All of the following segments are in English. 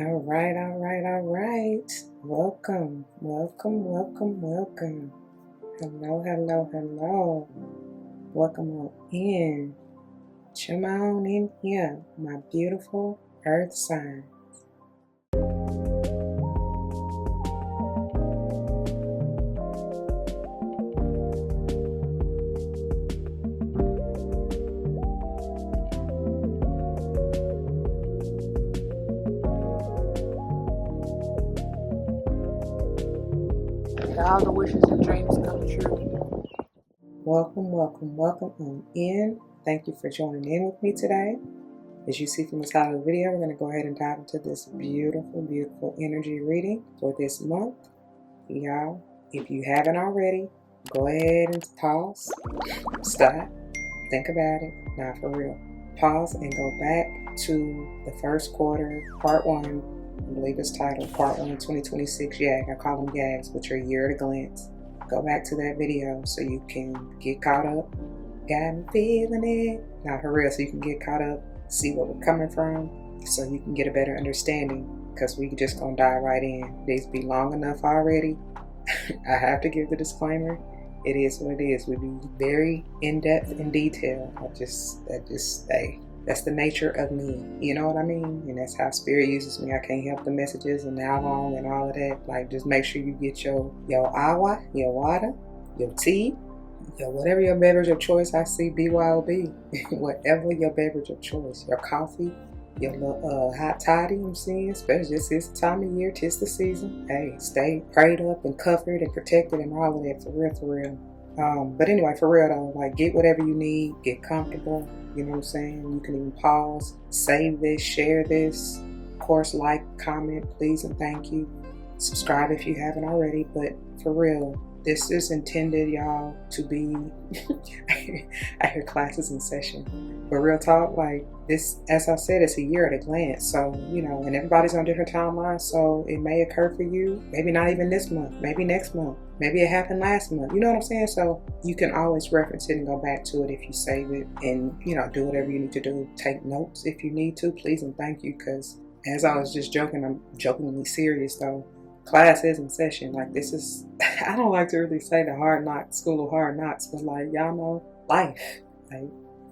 All right, all right, all right. Welcome, welcome, welcome, welcome. Hello, hello, hello. Welcome on in. Come on in here, my beautiful earth sign. All the wishes and dreams come true. Welcome, welcome, welcome on in. Thank you for joining in with me today. As you see from the title of the video, we're going to go ahead and dive into this beautiful, beautiful energy reading for this month. Y'all, if you haven't already, go ahead and pause, stop, think about it. Now for real. Pause and go back to the first quarter, part 1. I believe it's titled Part 1 2026 YAG. I call them YAGs, which are year at a glance. Go back to that video so you can get caught up. Got me feeling it. Now for real, so you can get caught up, see where we're coming from, so you can get a better understanding, because we just gonna dive right in. These be long enough already. I have to give the disclaimer. It is what it is. We be very in-depth in detail. That's the nature of me. You know what I mean? And that's how spirit uses me. I can't help the messages and how long and all of that. Like, just make sure you get your agua, your water, your tea, whatever your beverage of choice. I see BYOB. Whatever your beverage of choice. Your coffee, your little hot toddy, I'm seeing, especially this time of year, 'tis the season. Hey, stay prayed up and covered and protected and all of that, for real, for real. But anyway, for real though, like, get whatever you need, get comfortable, you know what I'm saying? You can even pause, save this, share this, of course, like, comment, please and thank you. Subscribe if you haven't already, but for real, this is intended, y'all, to be, I hear classes in session, but real talk, like this, as I said, it's a year at a glance. So, you know, and everybody's on different timelines. So it may occur for you, maybe not even this month, maybe next month, maybe it happened last month. You know what I'm saying? So you can always reference it and go back to it if you save it, and, you know, do whatever you need to do. Take notes if you need to, please and thank you. Because as I was just joking, I'm jokingly serious though. Class is in session. Like, this is, I don't like to really say the hard knocks, school of hard knocks, but like, y'all know, life. Like,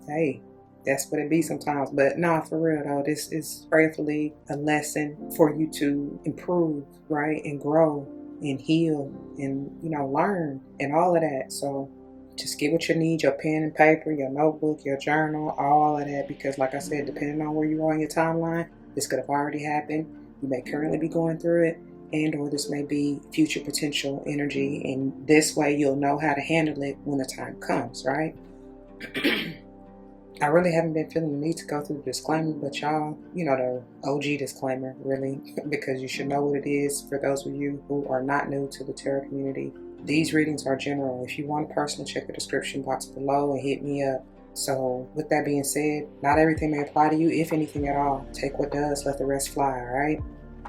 hey, that's what it be sometimes. But nah, for real though, this is prayerfully a lesson for you to improve, right? And grow and heal and, you know, learn and all of that. So just get what you need, your pen and paper, your notebook, your journal, all of that. Because like I said, depending on where you are in your timeline, this could have already happened. You may currently be going through it, and or this may be future potential energy, and this way you'll know how to handle it when the time comes, right? I really haven't been feeling the need to go through the disclaimer, but y'all, you know, the OG disclaimer, really, because you should know what it is. For those of you who are not new to the tarot community, these readings are general. If you want a personal, check the description box below and hit me up. So with that being said, not everything may apply to you, if anything at all. Take what does, let the rest fly, all right?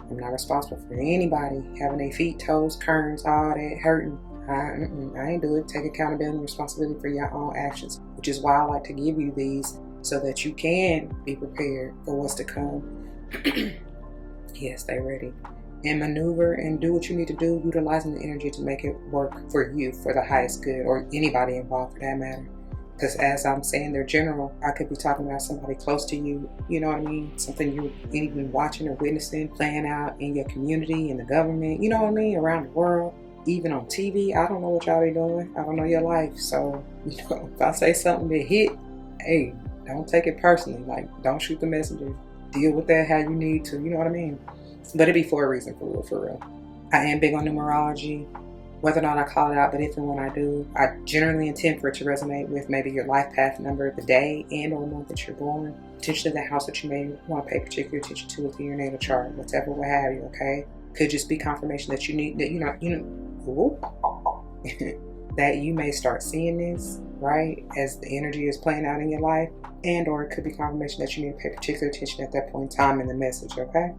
I'm not responsible for anybody having their feet, toes, kerns, all that hurting. I ain't do it. Take accountability and responsibility for your own actions, which is why I like to give you these, so that you can be prepared for what's to come. Yeah, stay ready and maneuver and do what you need to do, utilizing the energy to make it work for you, for the highest good, or anybody involved for that matter. Because as I'm saying, they're general. I could be talking about somebody close to you, you know what I mean? Something you've even watching or witnessing, playing out in your community, in the government, you know what I mean? Around the world, even on TV. I don't know what y'all be doing. I don't know your life. So, you know, if I say something that hit, hey, don't take it personally. Like, don't shoot the messenger. Deal with that how you need to, you know what I mean? But it be for a reason, for real, for real. I am big on numerology. Whether or not I call it out, but if and when I do, I generally intend for it to resonate with maybe your life path number, the day and or month that you're born, potentially the house that you may want to pay particular attention to within your natal chart, whatever will have you, okay? Could just be confirmation that you need, that that you may start seeing this, right, as the energy is playing out in your life, and or it could be confirmation that you need to pay particular attention at that point in time in the message, okay?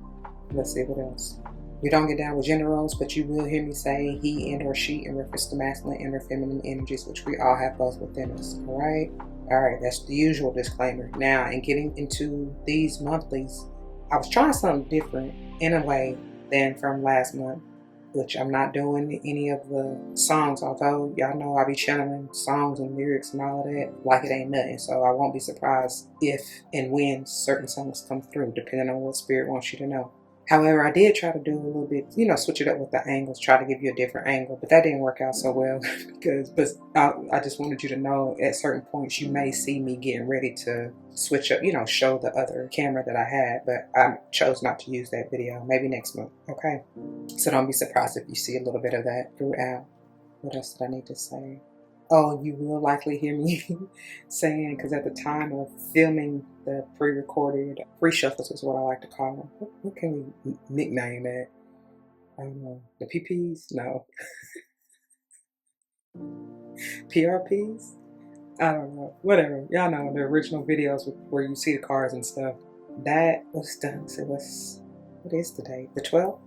Let's see what else. We don't get down with gender roles, but you will hear me say he and or she in reference to masculine and or feminine energies, which we all have both within us, all right? All right, that's the usual disclaimer. Now, in getting into these monthlies, I was trying something different in a way than from last month, which I'm not doing any of the songs, although y'all know I be channeling songs and lyrics and all of that like it ain't nothing. So I won't be surprised if and when certain songs come through, depending on what spirit wants you to know. However, I did try to do a little bit, switch it up with the angles, try to give you a different angle, but that didn't work out so well but I just wanted you to know at certain points you may see me getting ready to switch up, show the other camera that I had, but I chose not to use that video. Maybe next month, okay? So don't be surprised if you see a little bit of that throughout. What else did I need to say? Oh, you will likely hear me saying, because at the time of filming the pre-recorded pre-shuffles is what I like to call them. What can we nickname that? I don't know. The PPs? No. PRPs? I don't know. Whatever. Y'all know the original videos where you see the cars and stuff. That was done. So what is the date? The 12th?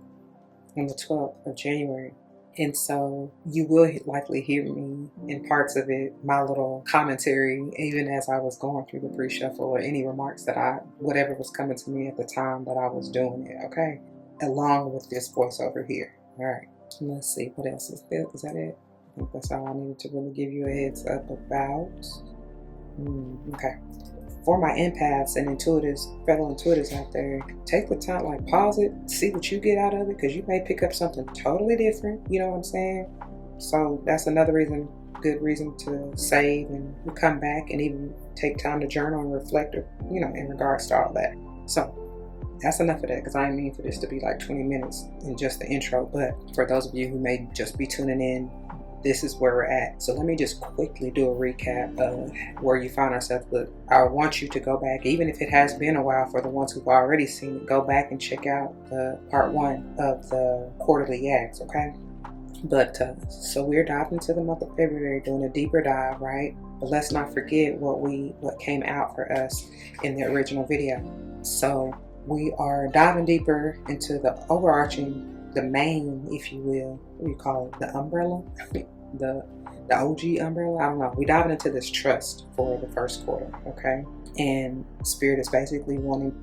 On the 12th of January. And so you will likely hear me in parts of it, my little commentary, even as I was going through the pre-shuffle, or any remarks that whatever was coming to me at the time that I was doing it, okay? Along with this voiceover here. All right, let's see, what else is there? Is that it? I think that's all I needed to really give you a heads up about. Okay. For my empaths and fellow intuitives out there, take the time, like pause it, see what you get out of it, because you may pick up something totally different, you know what I'm saying? So that's another good reason to save and come back and even take time to journal and reflect, in regards to all that. So that's enough of that, because I didn't mean for this to be like 20 minutes in just the intro, but for those of you who may just be tuning in, this is where we're at. So let me just quickly do a recap of where you found ourselves. But I want you to go back, even if it has been a while, for the ones who've already seen it, go back and check out the part 1 of the quarterly yags, okay? But so we're diving into the month of February, doing a deeper dive, right? But let's not forget what came out for us in the original video. So we are diving deeper into the overarching, the main, if you will, what do you call it, the umbrella, the OG umbrella, I don't know. We diving into this trust for the first quarter, okay? And Spirit is basically wanting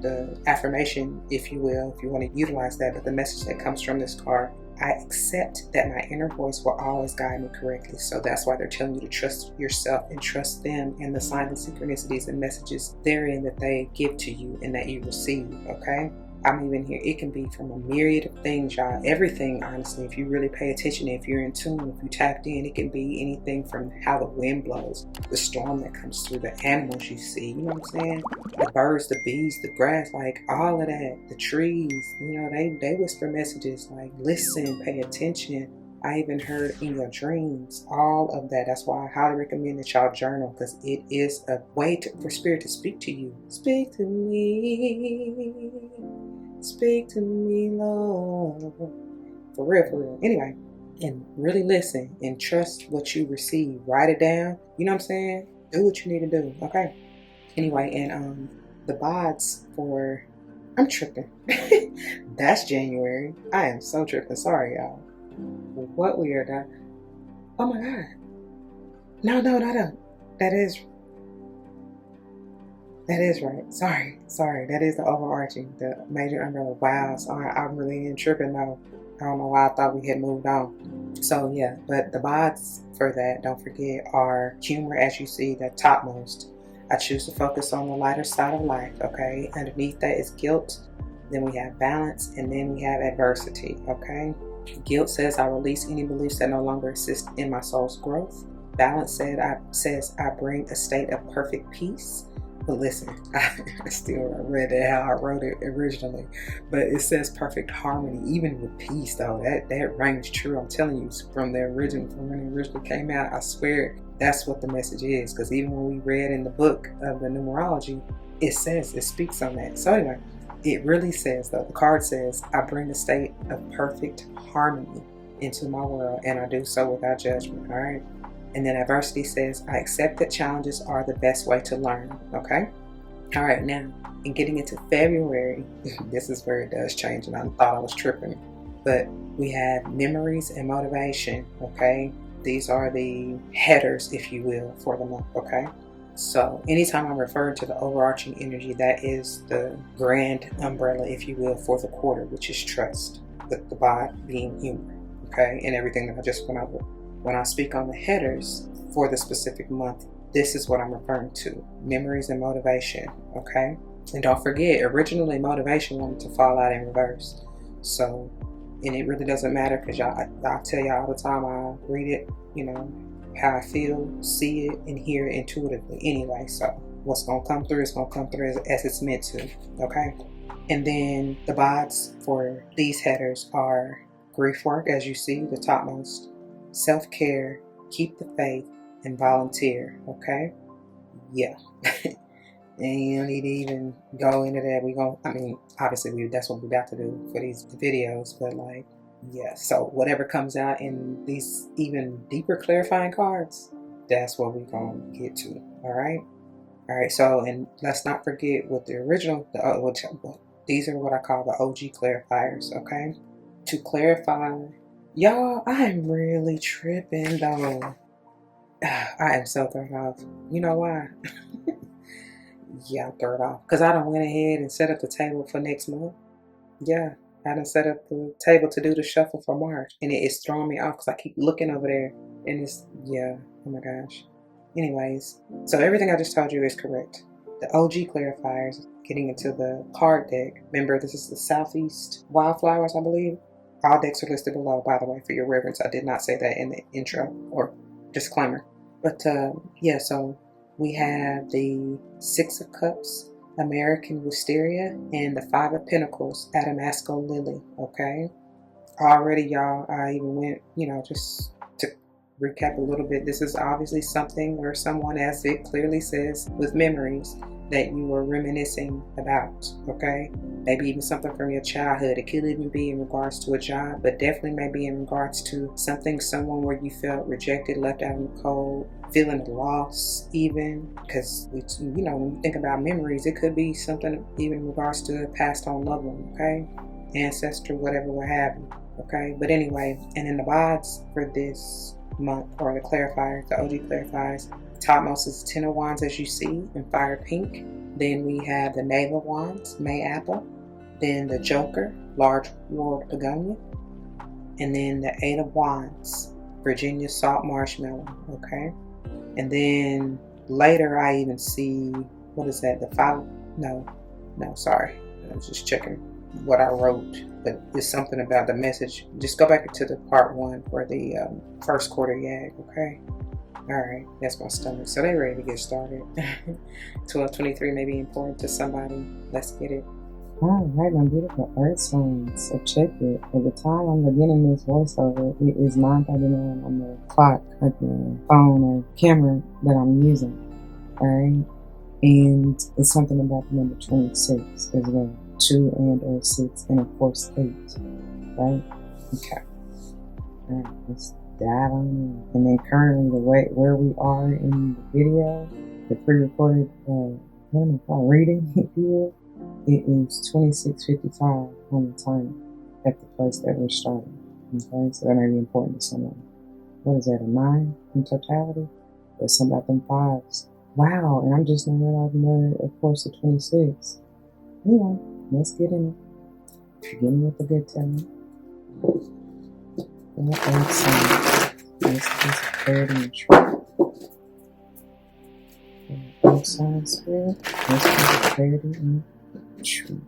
the affirmation, if you will, if you want to utilize that, but the message that comes from this card: I accept that my inner voice will always guide me correctly. So that's why they're telling you to trust yourself and trust them and the signs and synchronicities and messages therein that they give to you and that you receive, okay? I'm even here. It can be from a myriad of things, y'all. Everything, honestly, if you really pay attention, if you're in tune, if you tapped in, it can be anything from how the wind blows, the storm that comes through, the animals you see, you know what I'm saying? The birds, the bees, the grass, like all of that, the trees, they whisper messages like, listen, pay attention. I even heard in your dreams, all of that. That's why I highly recommend that y'all journal, because it is a way for Spirit to speak to you. Speak to me. Speak to me, Lord. For real. Anyway, and really listen and trust what you receive. Write it down. You know what I'm saying? Do what you need to do. Okay. Anyway, and the bods for, I'm tripping. That's January. I am so tripping. Sorry, y'all. What we are done. Oh my God. No. That is right. Sorry. That is the overarching, the major umbrella. Wow. Sorry, I'm really in tripping now. I don't know why I thought we had moved on. So yeah, but the bods for that, don't forget, are humor, as you see, that topmost. I choose to focus on the lighter side of life, okay? Underneath that is guilt. Then we have balance, and then we have adversity, okay? Guilt says I release any beliefs that no longer assist in my soul's growth. Balance says I bring a state of perfect peace. But listen, I still read it how I wrote it originally, but it says perfect harmony, even with peace though. That rings true. I'm telling you, from when it originally came out, I swear that's what the message is. Because even when we read in the book of the numerology, it speaks on that. So anyway, it really says though, the card says, I bring a state of perfect harmony into my world, and I do so without judgment, all right? And then adversity says, I accept that challenges are the best way to learn, okay? All right, now, in getting into February, this is where it does change, and I thought I was tripping. But we have memories and motivation, okay? These are the headers, if you will, for the month, okay? So anytime I'm referring to the overarching energy, that is the grand umbrella, if you will, for the quarter, which is trust, with the bod being humor, okay, and everything that I just went over. When I speak on the headers for the specific month, this is what I'm referring to: memories and motivation, okay? And don't forget, originally motivation wanted to fall out in reverse. So, and it really doesn't matter, because I tell y'all all the time, I read it, you know, how I feel, see it, and hear it intuitively anyway. So what's going to come through is going to come through as it's meant to, okay? And then the bods for these headers are grief work, as you see, the topmost, self-care, keep the faith, and volunteer, okay? Yeah. And you don't need to even go into that. I mean, obviously that's what we're about to do for these videos, but like, yeah, so whatever comes out in these even deeper clarifying cards, that's what we're going to get to, all right? All right, so, and let's not forget what the original, these are what I call the OG clarifiers, okay? To clarify, y'all, I'm really tripping though. I am so thrown off. You know why? Yeah, I'm thrown off. Because I done went ahead and set up the table for next month. Yeah, I done set up the table to do the shuffle for March. And it is throwing me off because I keep looking over there. And it's, yeah, oh my gosh. Anyways, so everything I just told you is correct. The OG clarifiers, getting into the card deck. Remember, this is the Southeast Wildflowers, I believe. All decks are listed below, by the way, for your reference. I did not say that in the intro or disclaimer. But yeah, so we have the Six of Cups, American Wisteria, and the Five of Pentacles, Adamasco Lily, okay? Already, y'all, I even went, you know, just to recap a little bit, this is obviously something or someone, as it clearly says, with memories that you were reminiscing about, okay? Maybe even something from your childhood. It could even be in regards to a job, but definitely maybe in regards to something, someone where you felt rejected, left out in the cold, feeling loss even, because you know, when you think about memories, it could be something even in regards to a passed on loved one, okay? Ancestor, whatever, what have you, okay? But anyway, and in the bods for this month, or the clarifiers, the OG clarifiers, topmost is 10 of Wands, as you see, in fire pink. Then we have the Knave of Wands, May Apple. Then the Joker, large royal begonia. And then the 8 of Wands, Virginia Salt Marshmallow, okay? And then later I even see, what is that, the 5, no, sorry. I was just checking what I wrote, but it's something about the message. Just go back to the part 1 for the first quarter YAG, okay? Alright, that's my stomach. So they're ready to get started. 1223 may be important to somebody. Let's get it. Alright, my beautiful earth signs. So check it. At the time I'm beginning this voiceover, it is 9:39 on the clock, at the phone or camera that I'm using. Alright? And it's something about the number 26 as well. 2 and or 6, and of course 8. Right? Okay. Alright, let's dive on in. And then currently where we are in the video, the pre-recorded what am I called, reading, if you will, it is 26:55 on the timer at the place that we're starting. Okay, so that may be important to someone. What is that, a 9 in totality? There's some about them 5s. Wow, and I'm just not realizing that, of course, the 26. Anyway, let's get in it. Beginning with the good telling. Let's get some clarity and truth. Both sides spirit. Let's get some clarity and truth.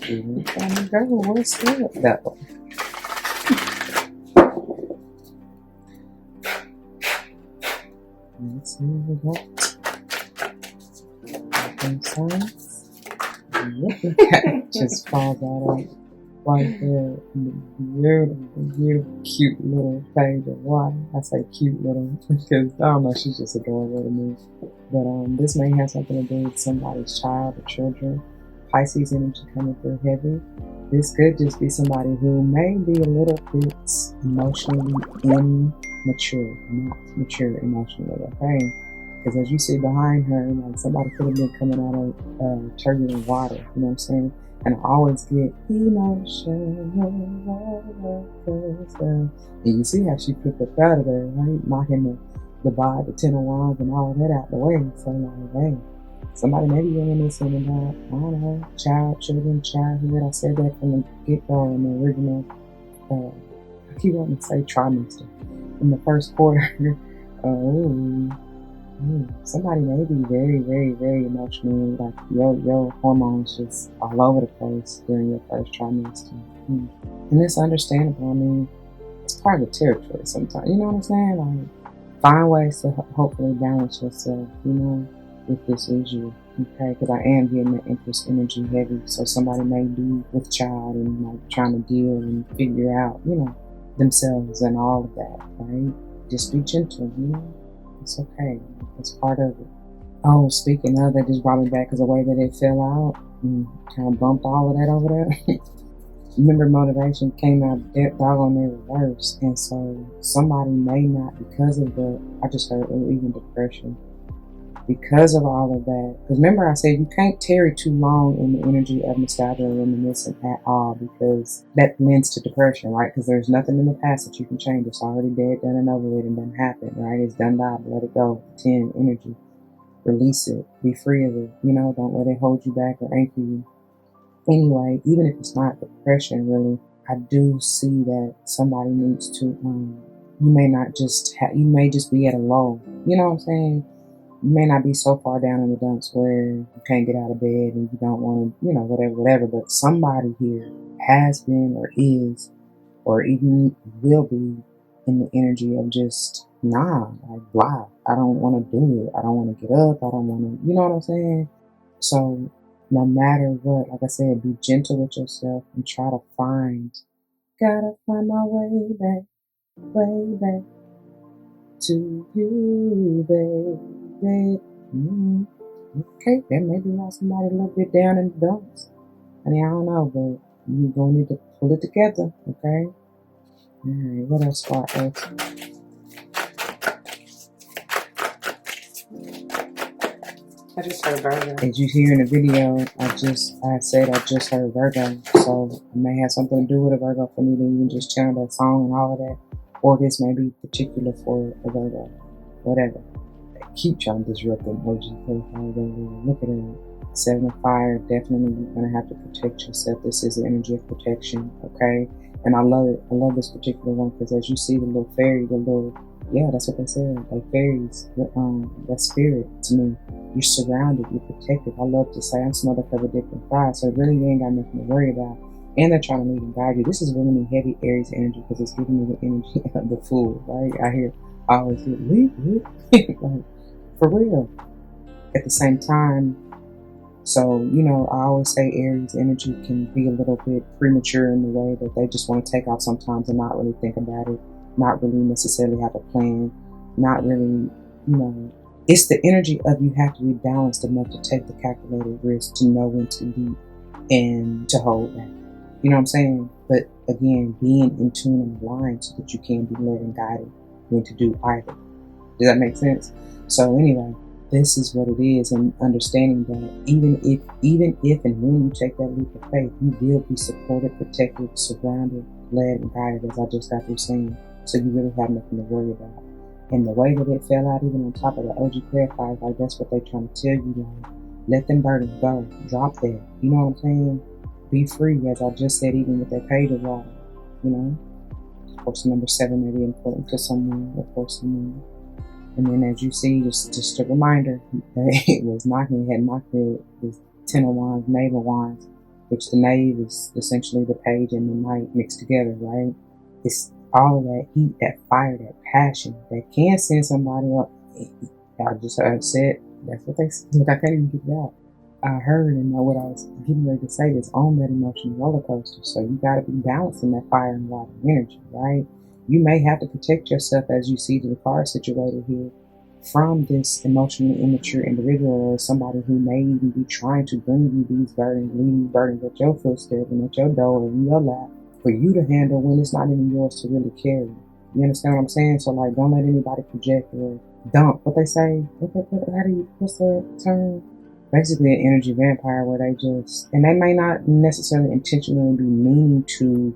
Even trying to go, what's that though? Let's see what we got. Both sides. Yep. Just falls out right there. Beautiful, cute little page of water. I say cute little because I don't know, she's just adorable to me. But this may have something to do with somebody's child or children. Pisces energy coming through heavy. This could just be somebody who may be a little bit emotionally immature, not mature emotionally, okay? Because as you see behind her, like somebody could have been coming out of turbulent water, you know what I'm saying? And I always get emotional roller coaster. And you see how she put the out of there, right? Knocking divide the 10 of Wands and all of that out the way. So like, hey, somebody maybe reminiscing about, I don't know, childhood. I said that from the get-go in the original, I keep wanting to say trimester. In the first quarter, somebody may be very, very, very emotionally, like your hormones just all over the place during your first trimester. And it's understandable. I mean, it's part of the territory sometimes. You know what I'm saying? Like, find ways to hopefully balance yourself, you know, if this is you. Okay, because I am getting the Empress energy heavy, so somebody may be with child and like trying to deal and figure out, you know, themselves and all of that, right? Just be gentle, you know? It's okay. It's part of it. Oh, speaking of, that just brought me back because the way that it fell out and kind of bumped all of that over there. Remember, motivation came out doggone in reverse, and so somebody may not, because of the, I just heard, even depression, because of all of that. Because remember I said you can't tarry too long in the energy of nostalgia or reminiscent at all, because that lends to depression, right? Because there's nothing in the past that you can change. It's already dead, done and over with, and done happened, right? It's done by, let it go. 10 energy. Release it. Be free of it. You know, don't let it hold you back or anchor you. Anyway, even if it's not depression, really, I do see that somebody needs to, you may not just you may just be at a low. You know what I'm saying? You may not be so far down in the dumps where you can't get out of bed and you don't want to, you know, whatever, but somebody here has been or is, or even will be in the energy of just, nah, like, blah, I don't want to do it. I don't want to get up. I don't want to, you know what I'm saying? So no matter what, like I said, be gentle with yourself and try to gotta find my way back to you, baby. Okay, that may be why somebody a little bit down in the dumps. I mean, I don't know, but you're gonna need to pull it together, okay? Alright, what else for us? I just heard Virgo. As you hear in the video, I said I just heard Virgo, so it may have something to do with a Virgo for me to even just channel that song and all of that, or this may be particular for a Virgo, whatever. Keep trying to disrupt the emoji. Look at it. 7 of Fire. Definitely, you're gonna have to protect yourself. This is the energy of protection, okay? And I love it. I love this particular one because as you see the little fairy, that's what they said. Like fairies, that spirit to me. You're surrounded. You're protected. I love to say I'm smothered, covered, dipped in fire. So really, you ain't got nothing to worry about. And they're trying to lead and guide you. This is really heavy Aries energy because it's giving me the energy of the Fool, right? I always hear, leave. Like, for real. At the same time, so, you know, I always say Aries energy can be a little bit premature in the way that they just want to take off sometimes and not really think about it, not really necessarily have a plan, not really, you know, it's the energy of you have to be balanced enough to take the calculated risk, to know when to leap and to hold back. You know what I'm saying? But again, being in tune and aligned so that you can be led and guided when to do either. Does that make sense? So anyway, this is what it is, and understanding that even if and when you take that leap of faith, you will be supported, protected, surrounded, led, and guided, as I just got through saying. So you really have nothing to worry about. And the way that it fell out, even on top of the OG prayer fire, like that's what they're trying to tell you, like, let them burdens go. Drop that. You know what I'm saying? Be free, as I just said, even with that page of water, you know? Of course, number 7 may be important to someone, or for someone. And then as you see, just a reminder, it was knocking, it had knocked the 10 of Wands, Knave of Wands, which the Knave is essentially the page and the Knight mixed together, right? It's all of that heat, that fire, that passion that can send somebody up. I just said, that's what they said. Look, I can't even get it out. I heard and know what I was getting ready to say is on that emotional roller coaster. So you got to be balancing that fire and water energy, right? You may have to protect yourself, as you see the card situated here, from this emotionally immature individual or somebody who may even be trying to bring you these burdens, leave these burdens at your footstep and at your door or in your lap for you to handle when it's not even yours to really carry. You understand what I'm saying? So like, don't let anybody project or dump. What they say? What's that term? Basically an energy vampire where they just, and they may not necessarily intentionally be meaning to,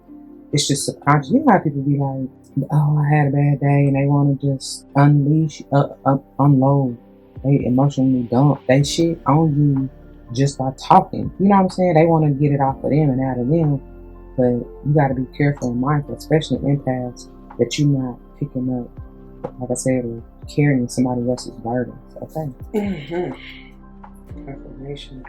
it's just subconscious. You know how people be like, oh, I had a bad day, and they want to just unload. They emotionally dump they shit on you just by talking. You know what I'm saying? They want to get it off of them and out of them, but you got to be careful and mindful, especially empaths, that you're not picking up, like I said, or carrying somebody else's burdens. Okay. Confirmation.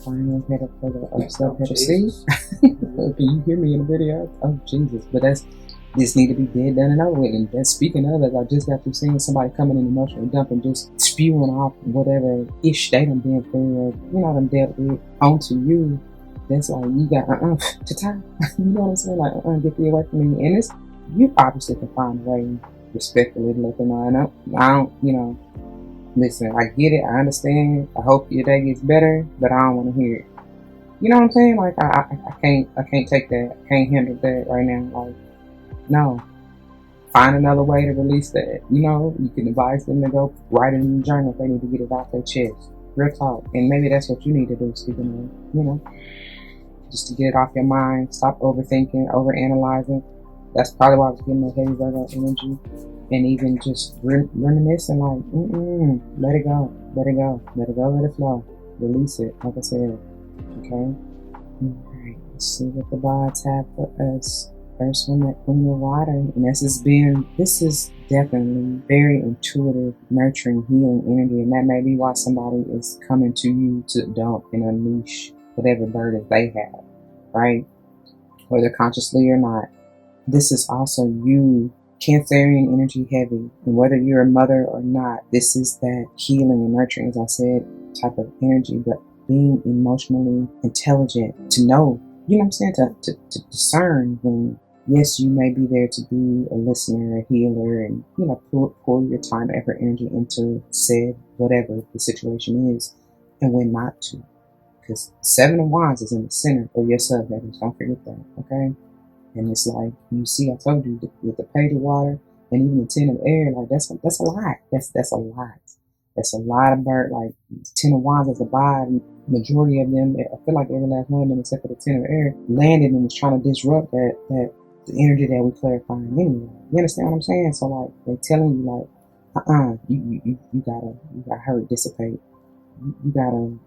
Final head up for the upset head of C. Can you hear me in the video? Oh Jesus! But this need to be dead, done, and over with. And that's speaking of it, I just got through seeing somebody coming in emotionally dumping, just spewing off whatever ish they done been through, or done dealt with onto you. That's like you got to time. You know what I'm saying? Like get the away from me. And it's you obviously can find a way respectfully to let them know. I don't listen, I get it, I understand, I hope your day gets better, but I don't want to hear it. You know what I'm saying? Like I can't take that, I can't handle that right now. Like, no. Find another way to release that. You can advise them to go write it in the journal if they need to get it off their chest. Real talk. And maybe that's what you need to do, speaking of, just to get it off your mind, stop overthinking, overanalyzing. That's probably why I was getting that heavy Virgo energy. And even just reminiscing, like, let it go, let it go, let it go, let it flow, release it, like I said. Okay. Alright, let's see what the gods have for us. First one, that Queen of Water, and this is definitely very intuitive, nurturing, healing energy, and that may be why somebody is coming to you to dump and unleash whatever burdens they have, right? Whether consciously or not. This is also you, Cancerian energy heavy, and whether you're a mother or not, this is that healing and nurturing, as I said, type of energy, but being emotionally intelligent to know, you know what I'm saying, to discern when, yes, you may be there to be a listener, a healer, and, pour your time, effort, energy into said whatever the situation is, and when not to. Because 7 of Wands is in the center of your subheaders. Don't forget that, okay? And it's like, you see, I told you, with the Page of Water and even the 10 of Air, like, that's a lot. That's a lot. That's a lot of like, 10 of Wands as a body. Majority of them, I feel like every last one of them, except for the 10 of Air, landed and was trying to disrupt the energy that we're clarifying anyway. You understand what I'm saying? So, like, they're telling you, like, you gotta hurt, dissipate. You gotta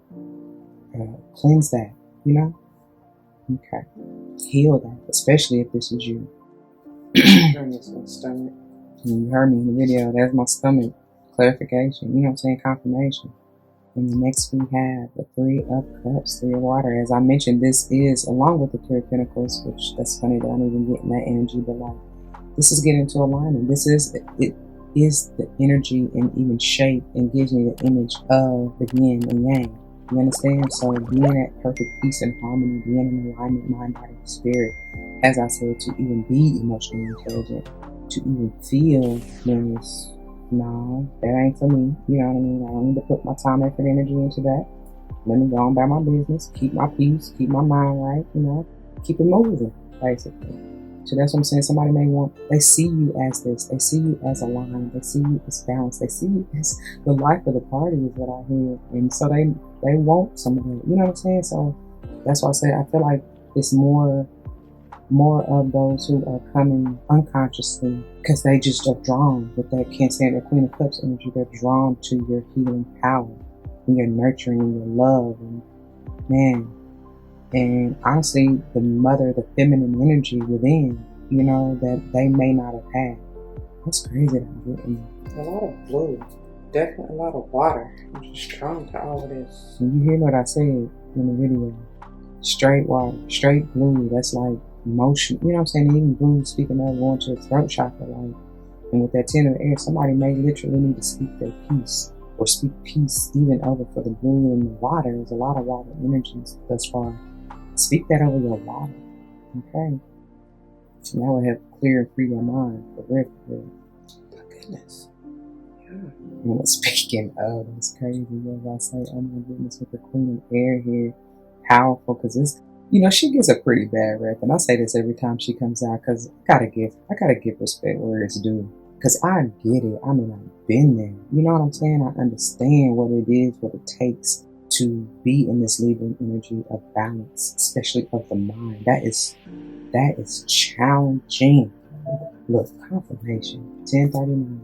cleanse that, Okay. Heal that, especially if this is you. Stomach. You heard me in the video, that's my stomach. Clarification, you know what I'm saying? Confirmation. And next we have the 3 of Cups, 3 of Water. As I mentioned, this is, along with the 3 of Pentacles, which that's funny that I'm even getting that energy, but like, this is getting into alignment. It is the energy and even shape, and gives me the image of the yin and yang. You understand? So being at perfect peace and harmony, being in alignment, mind, body, spirit, as I said, to even be emotionally intelligent, to even feel this, no, that ain't for me. You know what I mean? I don't need to put my time, effort, energy into that. Let me go on about my business, keep my peace, keep my mind right, keep it moving, basically. So that's what I'm saying. Somebody may they see you as this. They see you as aligned. They see you as balanced. They see you as the life of the party is what I hear. And so they want some of that. You know what I'm saying? So that's why I say I feel like it's more of those who are coming unconsciously, because they just are drawn with that Cancer, that Queen of Cups energy. They're drawn to your healing power and your nurturing and your love. And man, and honestly, the mother, the feminine energy within, that they may not have had. That's crazy that I'm getting. A lot of blue. Definitely a lot of water. I'm just drawn to all of this. And you hear what I said in the video. Straight water, straight blue. That's like emotion. You know what I'm saying? Even blue, speaking of going to the throat chakra, like, and with that 10 of air, somebody may literally need to speak their peace, or speak peace even over for the blue and the water. There's a lot of water energies thus far. Speak that over your water, okay? And that will help clear and free your mind, for real. My goodness. Yeah. And speaking of, it's crazy, as I say, oh my goodness, with the Queen of Air here, powerful, because it's, she gets a pretty bad rep, and I say this every time she comes out, because I gotta give respect where it's due, because I get it. I mean, I've been there. You know what I'm saying? I understand what it is, what it takes to be in this Libra energy of balance, especially of the mind. That is challenging. Look, confirmation, 1039.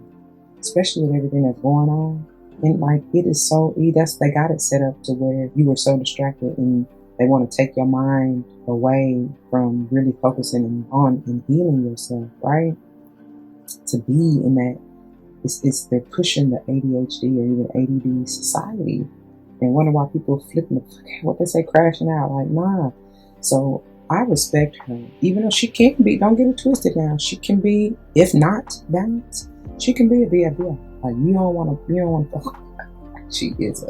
Especially with everything that's going on. And like, it is so, they got it set up to where you were so distracted and they want to take your mind away from really focusing on and healing yourself, right? To be in that, they're pushing the ADHD or even ADD society and wonder why people are flipping what they say, crashing out. Like, nah. So I respect her, even though she can be, don't get it twisted now, she can be, if not balanced, she can be a BFF. Like, you don't want to, she is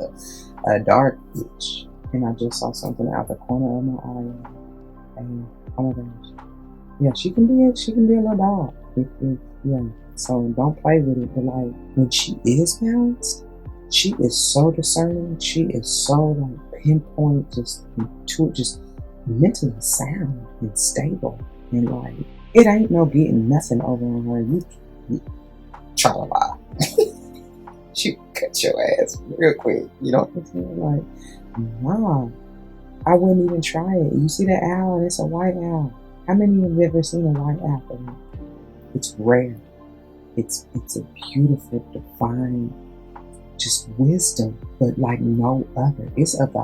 a dark bitch. And I just saw something out the corner of my eye. And oh my gosh. Yeah, she can be a little dog. Yeah. So don't play with it. But like, when she is balanced, she is so discerning. She is so like pinpoint, just mentally sound and stable. And like, it ain't no getting nothing over on her. You try to lie. She cut your ass real quick. You know what I'm saying? Like, nah, I wouldn't even try it. You see that owl and it's a white owl. How many of you have ever seen a white owl? It's rare. It's a beautiful, divine, just wisdom, but like no other. It's of the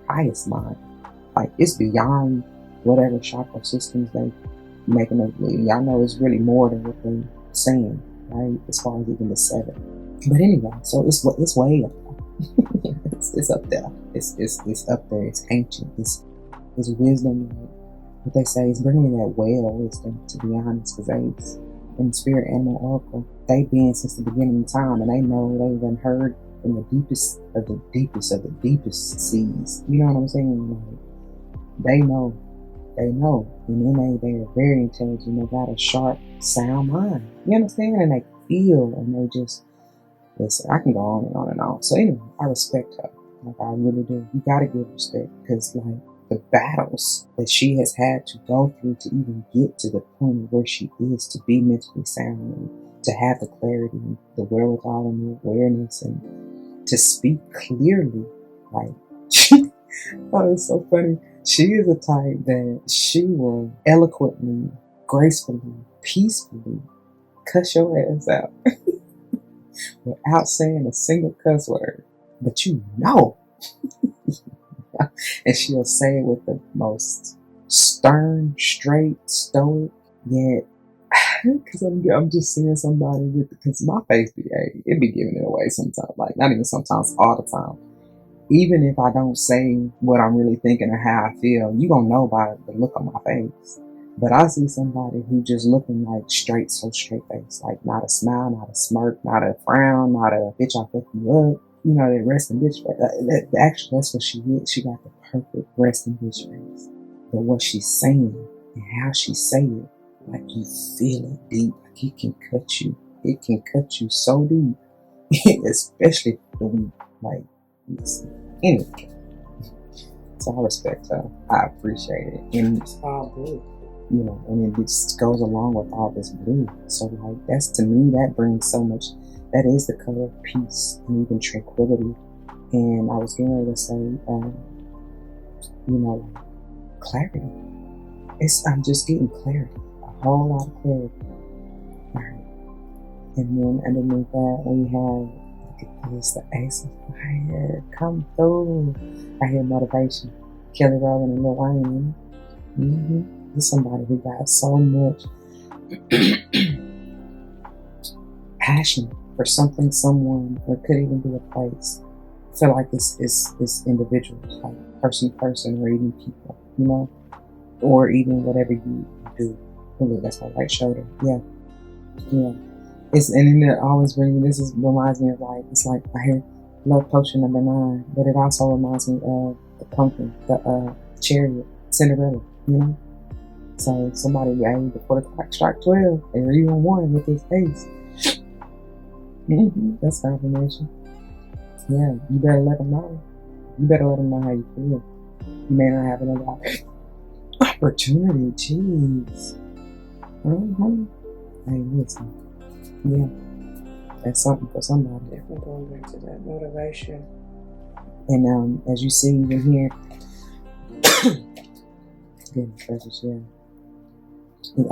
highest mind. Like, it's beyond whatever chakra systems they making it. Y'all know it's really more than what they're saying, right? As far as even the 7. But anyway, so it's way up there. it's up there. It's up there. It's ancient. It's wisdom. What they say is bringing that whale wisdom, to be honest, because they in the spirit animal oracle, they been since the beginning of time, and they know they've been heard from the deepest of the deepest seas. You know what I'm saying? Like, they know, and then they're very intelligent. They got a sharp, sound mind. You understand? And they feel, and they just listen. I can go on and on and on. So anyway, I respect her. Like, I really do. You gotta give respect, because like, the battles that she has had to go through to even get to the point where she is, to be mentally sound and to have the clarity and the wherewithal and the awareness and to speak clearly. Like, oh, it's so funny. She is a type that she will eloquently, gracefully, peacefully cuss your ass out without saying a single cuss word. But you know. And she'll say it with the most stern, straight, stoic, yet, because I'm just seeing somebody with, because my face it be giving it away sometimes, like not even sometimes, all the time. Even if I don't say what I'm really thinking or how I feel, you gonna know by the look on my face. But I see somebody who just looking like straight face, like not a smile, not a smirk, not a frown, not a bitch I fuck you up. You know, that resting bitch face. Actually, that's what she is. She got the perfect resting bitch face. But what she's saying and how she say it, like you feel it deep. Like it can cut you. It can cut you so deep. Especially when we, like, listen. Anyway. So I respect her. I appreciate it. And it's all blue. You know, and it just goes along with all this blue. So like, that's, to me, that brings so much. That is the color of peace and even tranquility. And I was getting ready to say, you know, clarity. I'm just getting clarity. A whole lot of clarity. Alright. And then underneath that, we have, look at this, the Ace of Fire. Come through. I hear motivation. Kelly Rowland and Lil Wayne. This is somebody who got so much passion for something, someone, or it could even be a place. I feel like it's individuals, like person to person, or even people, you know, or even whatever you do. Look, that's my right shoulder. Yeah. It's, and then it always reminds me of, like, it's like I hear Love Potion number 9, but it also reminds me of the pumpkin, the chariot, Cinderella, you know. So somebody, before the clock strike 12, or even 1 with his face. That's confirmation. Yeah, you better let them know. You better let them know how you feel. You may not have another opportunity. Jeez. Hey, listen. Yeah, that's something for somebody. Definitely going back to that motivation. And as you see even here, goodness gracious, yeah.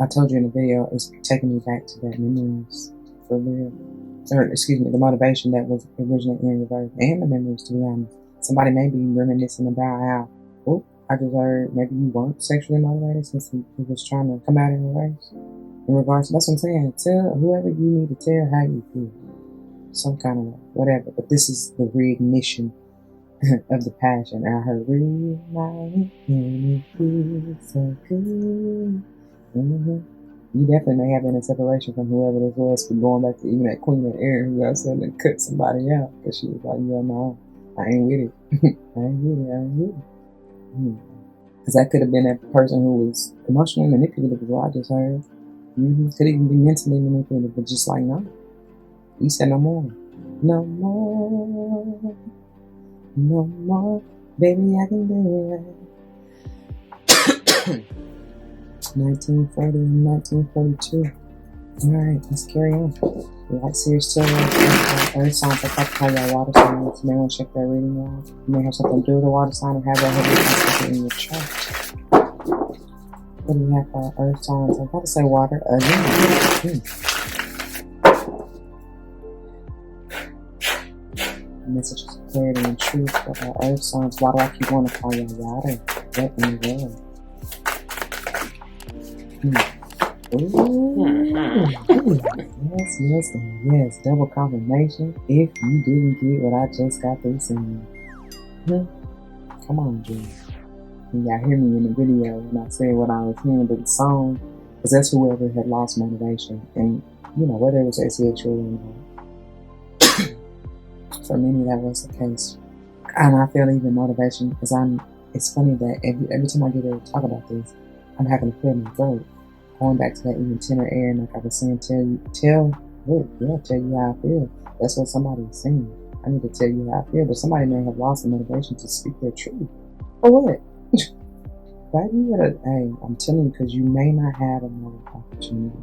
I told you in the video, it's taking me back to that memories for real. Or, excuse me, the motivation that was originally in reverse, and the memories, to be honest. Somebody may be reminiscing about how, oh, I just heard maybe you weren't sexually motivated since he was trying to come out in reverse. In regards to, that's what I'm saying. Tell whoever you need to tell how you feel. Some kind of way, whatever. But this is the reignition of the passion. I heard reignited and it feels so good. You definitely may have been in separation from whoever this was, for going back to even that Queen of Air who got something and cut somebody out because she was like, yeah, no, I ain't with it. I ain't with it. Because that could have been that person who was emotionally manipulative, is what I just heard. Could even be mentally manipulative, but just like, no. You said no more. No more. No more. Baby, I can do it. 1940 and 1942. Alright, let's carry on. Light series still earth signs like Capricorn, water signs. You may want to check that reading out. You may have something to do with the water sign and have that heavy concept in your chart. What do you have for earth signs? I'm about to say water again. Messages of clarity and truth for our earth signs. Why do I keep wanting to call you water? What in the world? Yes. Double confirmation if you didn't get what I just got through saying. Come on, Jim. And y'all hear me in the video when I said what I was hearing, but the song, because that's whoever had lost motivation. And, whether it was asexual or not. For many, that was the case. And I feel even motivation, because it's funny that every time I get ready to talk about this, I'm having to clear my throat. Going back to that even tenor air, and like I was saying, tell you how I feel. That's what somebody is saying. I need to tell you how I feel, but somebody may have lost the motivation to speak their truth. For what? I'm telling you, because you may not have another opportunity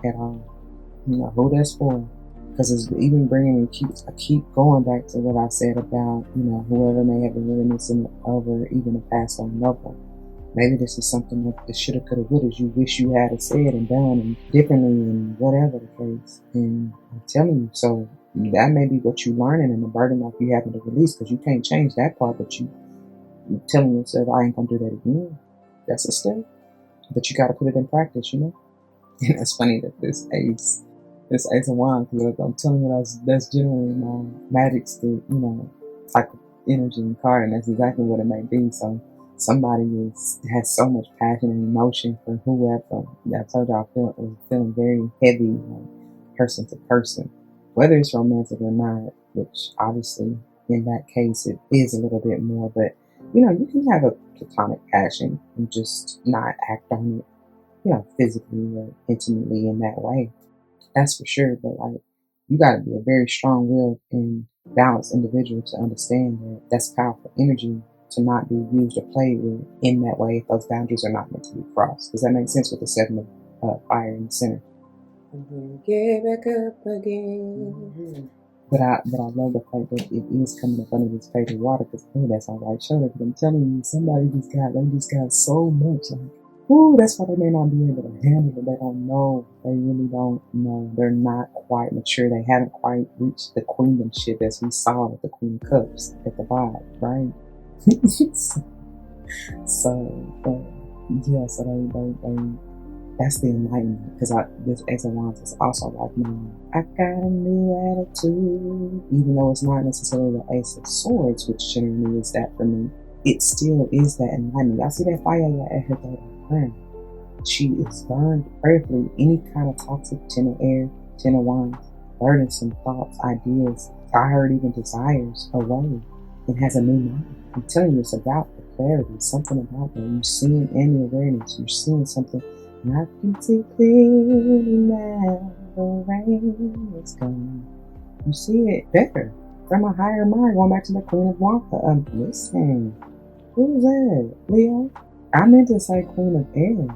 at all. Who that's for? Because it's even bringing me, I keep going back to what I said about, whoever may have been reminiscing over even a past on loved one. Maybe this is something that the shoulda, coulda, woulda you wish you had said and done and differently and whatever the case. And I'm telling you, so that may be what you're learning and the burden like you having to release, because you can't change that part, but you're telling yourself, I ain't gonna do that again. That's a step. But you gotta put it in practice, And it's funny that this Ace of Wands, I'm telling you, that's generally my magic's the, type of energy and card, and that's exactly what it may be. So somebody has so much passion and emotion for whoever. I told y'all I was feeling very heavy, person to person, whether it's romantic or not, which obviously in that case it is a little bit more, but you can have a platonic passion and just not act on it, physically or intimately in that way. That's for sure, but you gotta be a very strong-willed and balanced individual to understand that that's powerful energy to not be used or played with in that way if those boundaries are not meant to be crossed. Does that make sense with the 7 of fire in the center? Get back up again. But I love the fact that it is coming up under this page of water, because that's all right shoulder. But I'm telling you, they just got so much. That's why they may not be able to handle it. They don't know. They really don't know. They're not quite mature. They haven't quite reached the queenship as we saw with the Queen of Cups at the bottom, right? That's the enlightenment, because this Ace of Wands is also like, I got a new attitude. Even though it's not necessarily the Ace of Swords, which generally is that for me, it still is that enlightenment. Y'all see that fire at her third friend? She is burned prayerfully. Any kind of toxic 10 of air, 10 of wands, burdensome thoughts, ideas, I heard even desires away, and has a new mind. I'm telling you, it's about the clarity, something about that. You're seeing any awareness. You're seeing something. I can see clearly now, the rain is gone. You see it better from a higher mind. Going back to the Queen of Wands. Listen, who is that? Leo? I meant to say Queen of Air.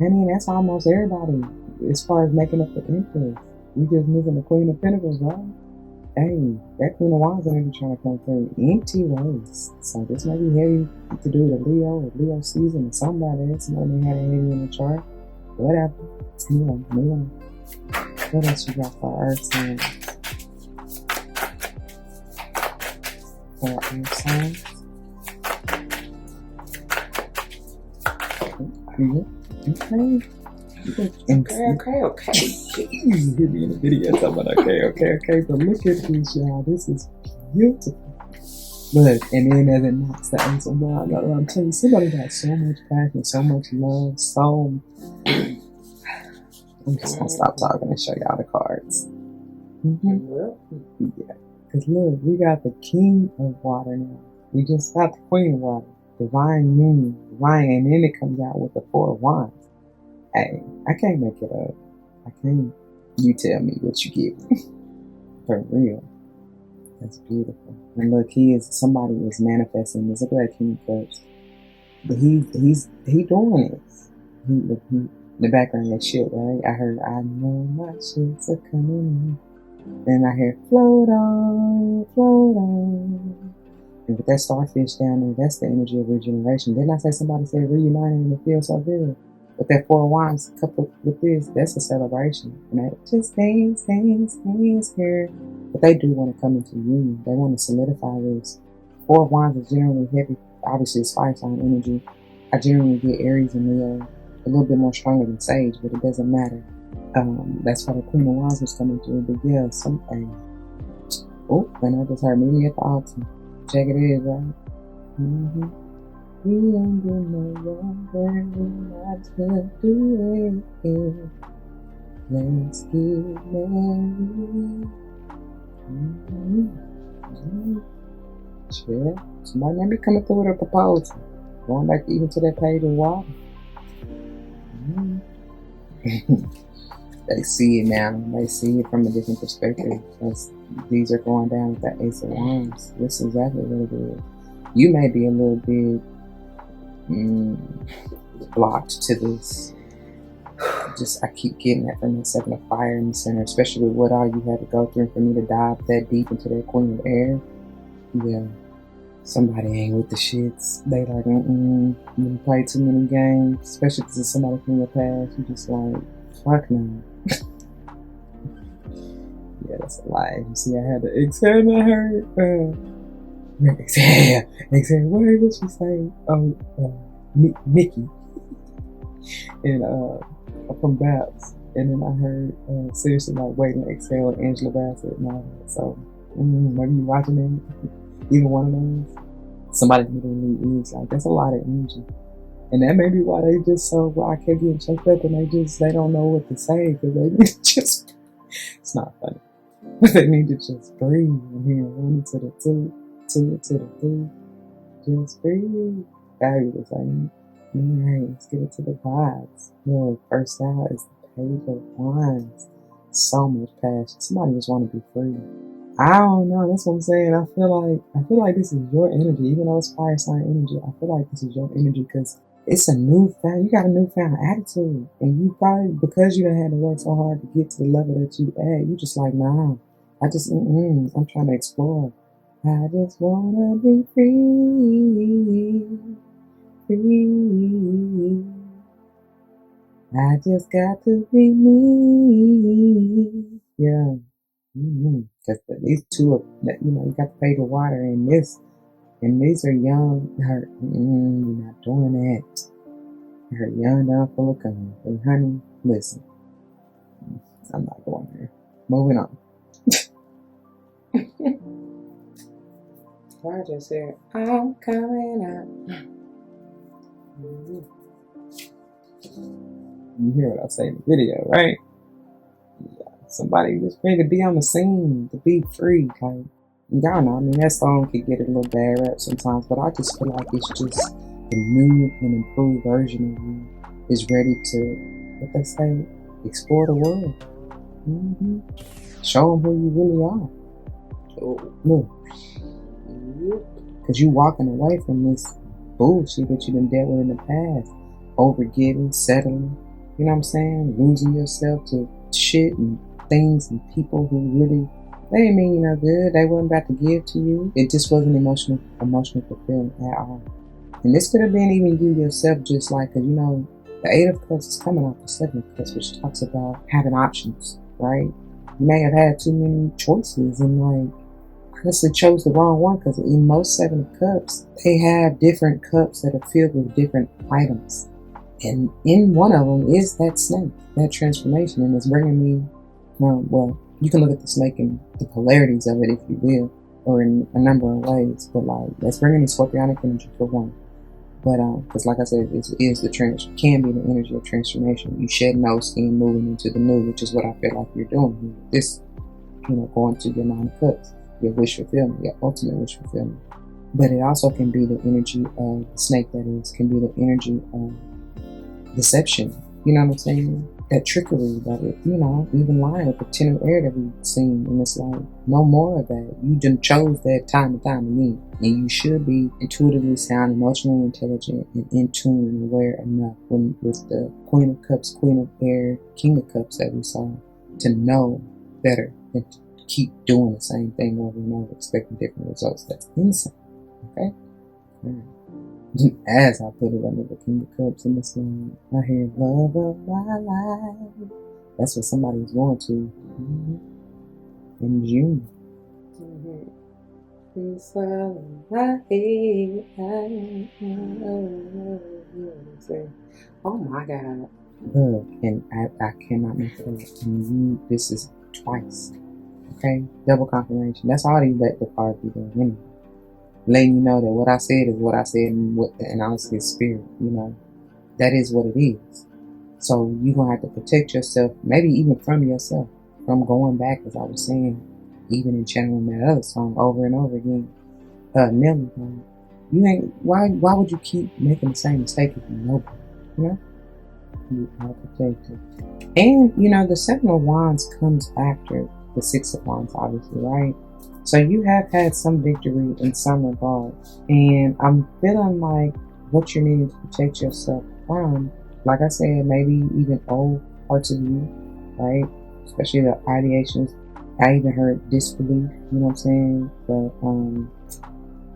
Honey, that's almost everybody as far as making up the Empress. We just missing the Queen of Pentacles, right? hey, that Queen of Wands energy trying to come through. Empty ways. So this may be heavy to do with a Leo or Leo season or somebody else. Somebody may have a heavy in the chart. Whatever. Move on. What else you got for Earth signs? For Earth signs? Okay. You hear me in the video talking about okay. But look at this, y'all. This is beautiful. Look, and then as it knocks the ace of wands, I'm telling you, somebody got so much passion, so much love, so. I'm just gonna stop talking and show y'all the cards. Yeah, because look, we got the King of Water now. We just got the Queen of Water, Divine Union, Divine, and then it comes out with the Four of Wands. Hey, I can't make it up. I can't. You tell me what you get. For real. That's beautiful. And look, somebody is manifesting this. Look at that King of Cups. But he's doing it. In the background, that shit, right? I heard, I know my shits are coming in. Then I hear, float on, float on. And with that starfish down there, that's the energy of regeneration. Didn't I say somebody said reuniting and it feels so good? But that Four of Wands coupled with this, that's a celebration. And I just dance here. But they do want to come into union. They want to solidify this. Four of Wands is generally heavy. Obviously, it's fire sign energy. I generally get Aries and Leo a little bit more stronger than Sage, but it doesn't matter. That's why the Queen of Wands was coming through. But yeah, something. Oh, and I just heard meet me at the altar. Check it is, right? We ain't doing no longer, we might as well do it. Let's get married. Sure. Somebody might be coming through with a proposal. Going back even to that page of water. They see it now. They see it from a different perspective. These are going down with the Ace of Wands. This is exactly what it is. You may be a little bit blocked to this. I keep getting that from the Seven of Fire in the center, especially with what all you had to go through. And for me to dive that deep into that Queen of Air, yeah, somebody ain't with the shits. They like, you play too many games, especially because it's somebody from your past. You just like, fuck no. Yeah, that's a lie. You see, I had to exhale and I heard, exhale. What did she say? Mickey. And from Babs. And then I heard seriously like waiting to exhale and Angela Bassett and all that. So maybe you watching them, either one of those. Somebody literally is like, that's a lot of energy. And that may be why they just so I kept getting choked up and they don't know what to say because they need to just, it's not funny. They need to just breathe and hear one to the two to the three. Just breathe. Fabulous, ain't it? Alright, let's get into the vibes. Look, first out is the Page of Wands. So much passion. Somebody just want to be free. I don't know. That's what I'm saying. I feel like this is your energy, even though it's fire sign energy. I feel like this is your energy because it's a newfound. You got a newfound attitude, and you probably because you done had to work so hard to get to the level that you at. You just like, nah. I just, I'm trying to explore. I just wanna be free. I just got to be me. Yeah. Because these two are, you got to pay the water and these are young. You're not doing that. Her young down full of cum. And honey, listen. I'm not going there. Moving on. I just said, I'm coming out. You hear what I say in the video, right? Yeah. Somebody just ready to be on the scene, to be free. Like, y'all know, I mean, that song could get a little bad rap sometimes, but I just feel like it's just the new and improved version of you is ready to, what they say, explore the world. Show them who you really are. Look. Because you walking away from this bullshit that you done dealt with in the past. Overgiving, settling, you know what I'm saying? Losing yourself to shit and things and people who really They didn't mean you no good. They wasn't about to give to you. It just wasn't emotional fulfilling at all. And this could have been even you yourself, just like, cause you know, the Eight of Cups is coming off the Seven of Cups, which talks about having options, right? You may have had too many choices and like honestly chose the wrong one, because in most Seven of Cups, they have different cups that are filled with different items. And in one of them is that snake, that transformation, and it's bringing me, well, you can look at the snake and the polarities of it, if you will, or in a number of ways, but like, that's bringing me scorpionic energy for one. But because like I said, can be the energy of transformation. You shed no skin, moving into the new, which is what I feel like you're doing here. This, going to your Nine of Cups, your wish fulfillment, your ultimate wish fulfillment. But it also can be the energy of the snake, that is, can be the energy of deception. You know what I'm saying? That trickery, that even lying with the Ten of Air that we've seen, and it's like, no more of that. You done chose that time and time again, and you should be intuitively sound, emotionally intelligent, and in tune and aware enough with the Queen of Cups, Queen of Air, King of Cups that we saw, to know better than to keep doing the same thing over and over, expecting different results. That's insane. Okay? All right. As I put it under the King of Cups in this line, I hear love of my life. That's what somebody's going to in June. Oh my God. Look, and I cannot make it up. This is twice. Okay? Double confirmation. That's all these let the cards be doing anyway. Letting you know that what I said is what I said, and honestly, spirit, that is what it is. So you're going to have to protect yourself, maybe even from yourself, from going back, as I was saying, even in channeling that other song over and over again. Nelly, why would you keep making the same mistake if you know better? You are protected. And, the Seven of Wands comes after the Six of Wands, obviously, right? So you have had some victory in some regard. And I'm feeling like what you're needing to protect yourself from, like I said, maybe even old parts of you, right? Especially the ideations. I even heard disbelief, you know what I'm saying?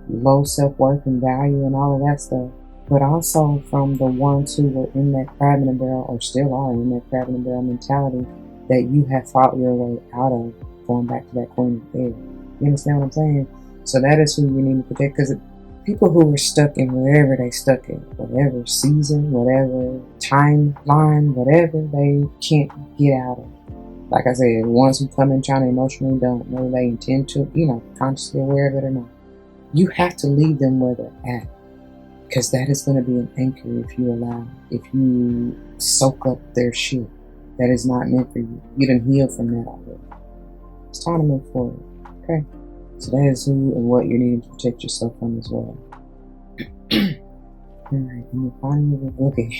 The low self-worth and value and all of that stuff. But also from the ones who were in that crab in the barrel, or still are in that crab in the barrel mentality, that you have fought your way out of, going back to that Queen of Air. You understand what I'm saying? So that is who you need to protect, because people who are stuck in wherever they stuck in, whatever season, whatever timeline, whatever they can't get out of. Like I said, the ones who come in trying to emotionally dump, whether they intend to, consciously aware of it or not, you have to leave them where they're at, because that is going to be an anchor if you allow, if you soak up their shit that is not meant for you. You done healed from that already. It's time to move forward. Okay, so that is who and what you're needing to protect yourself from as well. Alright, and you're finally looking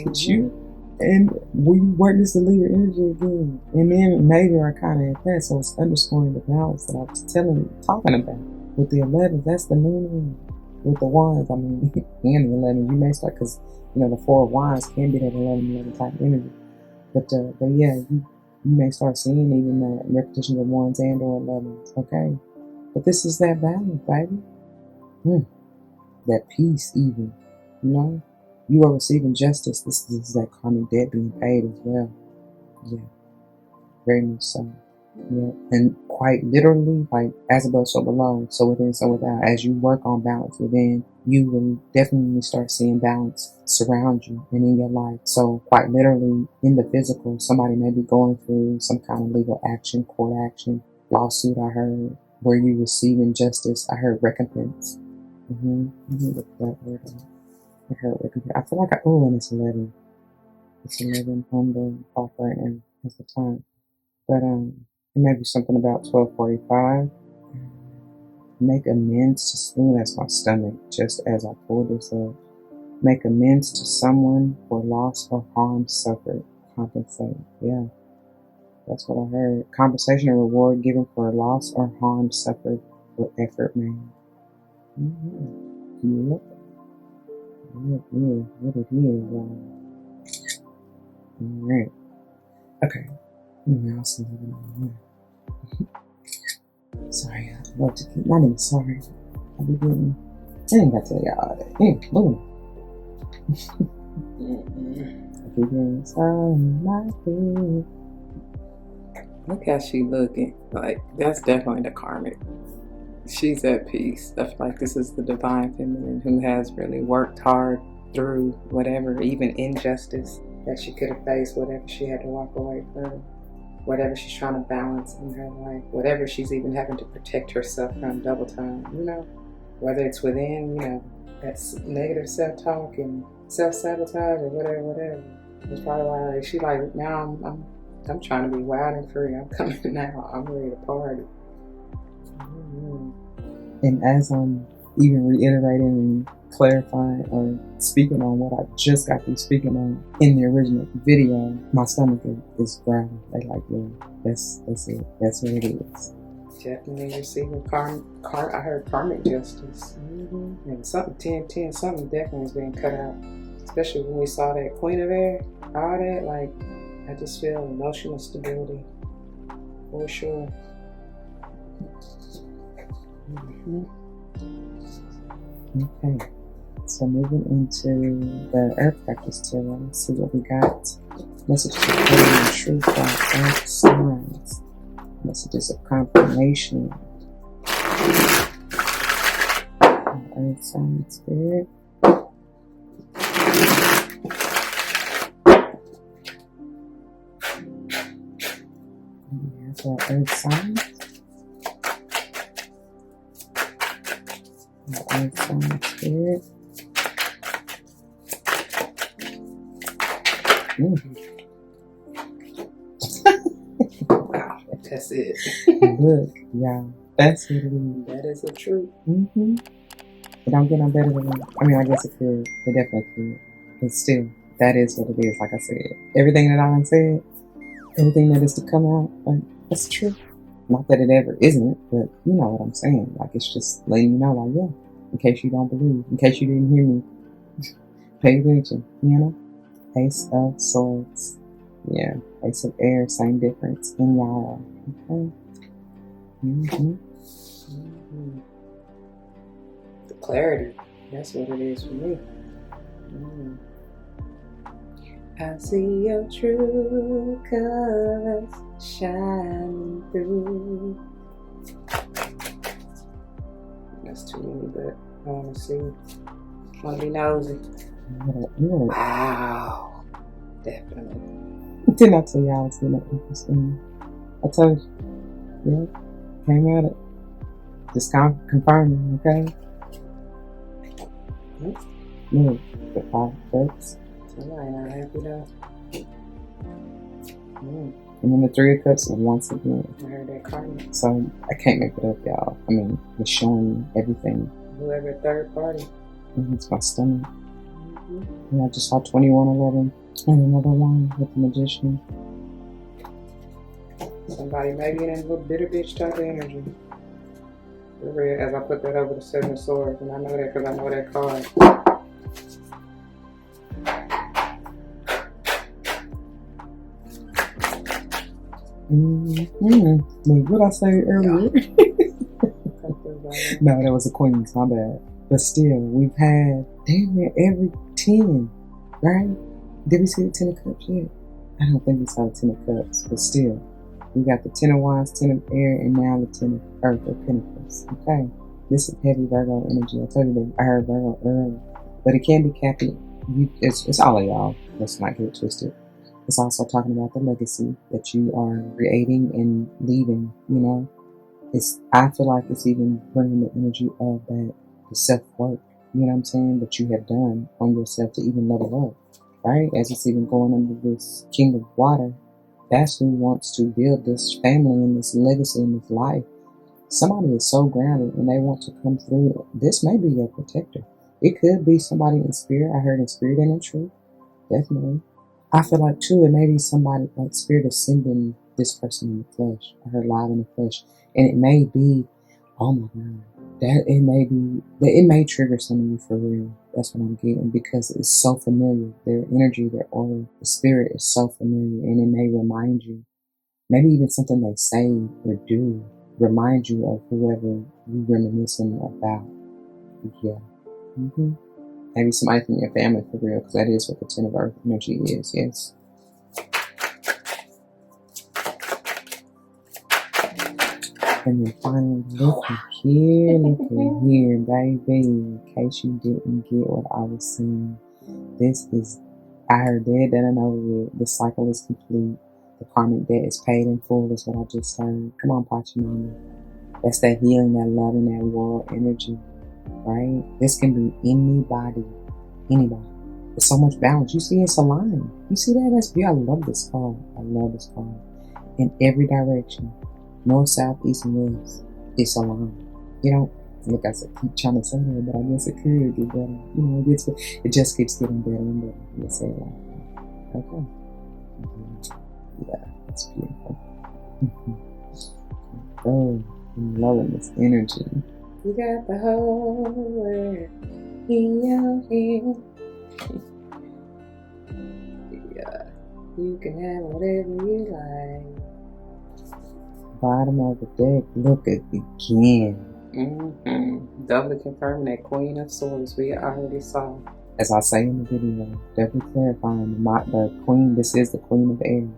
at you, and we witness the leader energy again. And then maybe are kind of at that, so it's underscoring the balance that I was talking about. With the 11, that's the moon. With the wands, and the 11, you may start, because the Four of Wands can be that 11 type energy. But yeah, you may start seeing even that repetition of ones and or 11s, okay? But this is that balance, baby. That peace, even. You are receiving justice. This is that karmic debt being paid as well. Yeah, very much so. Yeah, and quite literally, like, as above, so below, so within, so without. As you work on balance within, you will definitely start seeing balance surround you and in your life. So quite literally, in the physical, somebody may be going through some kind of legal action, court action, lawsuit, I heard, where you receiving justice. I heard recompense. Let me look that word up. I heard recompense. I feel like and it's 11. It's 11 on the clock right now. That's the time. But it may be something about 12:45. Make amends to, that's my stomach, just as I pulled this up. Make amends to someone for loss or harm suffered. Compensate. Yeah, that's what I heard. Compensation or reward given for loss or harm suffered or effort made. Yep. What it is. Alright. Okay. Now, Sorry, I love to keep, not even sorry. I be getting, I ain't got to tell y'all all that. Boom. I keep getting some my head. Look how she looking. Like, that's definitely the karmic. She's at peace. I feel like this is the divine feminine who has really worked hard through whatever, even injustice that she could have faced, whatever she had to walk away from, whatever she's trying to balance in her life, whatever she's even having to protect herself from double time, you know, whether it's within, you know, that's negative self-talk and self-sabotage or whatever. It's probably why she like, now I'm trying to be wild and free. I'm coming now. I'm ready to party. And as I'm even reiterating and clarifying or speaking on what I just got through speaking on in the original video, my stomach is growling. They like, yeah, that's it. That's what it is. Definitely receiving I heard karmic justice. And something 10-10, something definitely is being cut out. Especially when we saw that Queen of Air, all that, like, I just feel emotional stability, for sure. Okay, so moving into the Earth Practice Tarot, let's see what we got. Messages of clarity and truth by Earth signs. Messages of confirmation. Earth sign spirit. There's our Earth sign. The Earth sign spirit. Wow, that's it. Look, y'all, that's what it is. That is the truth. It don't get no better than that. I mean, I guess it could. It definitely could. But still, that is what it is. Like I said, everything that I done said, everything that is to come out, like, that's true. Not that it ever isn't, but you know what I'm saying. Like, it's just letting you know, like, yeah, in case you don't believe, in case you didn't hear me, pay attention, you know? Ace of Swords. Yeah, Ace of Air, same difference in y'all. Okay. The clarity, that's what it is for me. I see your true colors shining through. That's too many, but I want to see. I want to be nosy. Wow. Definitely. Didn't I tell y'all it's gonna be interesting? I told you. Yeah. Came at it. Just confirming, okay? Look, the 5 of Cups. Somebody not happy though. And then the 3 of Cups once again. I heard that karma. So I can't make it up, y'all. I mean, it's showing everything. Whoever third party. It's my stomach. And I just saw 2111 and another one with the Magician. Somebody maybe in a little bitter bitch type of energy. As I put that over the 7 of Swords, and I know that because I know that card. What I say earlier? No, that was a Queen's, my bad. But still, we've had damn near every 10, right? Did we see the 10 of Cups yet? I don't think we saw the 10 of Cups, but still, we got the 10 of Wands, 10 of Air, and now the 10 of Earth or Pentacles. Okay, this is heavy Virgo energy. I told you that I heard Virgo earlier, but it can be CAPPY. It's all of y'all. Let's not get it twisted. It's also talking about the legacy that you are creating and leaving, you know. I feel like it's even bringing the energy of that, the self-work, you know what I'm saying, that you have done on yourself to even level up, right? As it's even going under this King of Water, that's who wants to build this family and this legacy and this life. Somebody is so grounded and they want to come through. This may be your protector. It could be somebody in spirit. I heard in spirit and in truth, definitely. I feel like too, it may be somebody like spirit is sending this person in the flesh. I heard live in the flesh. And it may be, oh my God, it may trigger some of you for real. That's what I'm getting, because it's so familiar. Their energy, their aura, the spirit is so familiar, and it may remind you, maybe even something they say or do. remind you of whoever you reminiscing about. Yeah. Maybe somebody from your family for real, because that is what the Ten of Earth energy is. Yes. And then finally, look at here, baby. In case you didn't get what I was saying, this is, I heard dead, done, and over with. The cycle is complete. The karmic debt is paid in full, is what I just heard. Come on, Pachamama. That's that healing, that love, and that world energy, right? This can be anybody. There's so much balance. You see, it's aligned. You see that? That's beautiful. I love this card. I love this card. In every direction, north, south, east, and west, it's aligned. You know, look, I said, keep trying to say that, but I guess it could get better. You know, it just keeps getting better and better. Let's say it like that. Okay. Yeah, that's beautiful. Oh, I'm loving this energy. You got the whole world in your hand. Yeah, you can have whatever you like. Bottom of the deck, look at again. Doubly confirming that Queen of Swords we already saw. As I say in the video, definitely clarifying the Queen. This is the Queen of Air.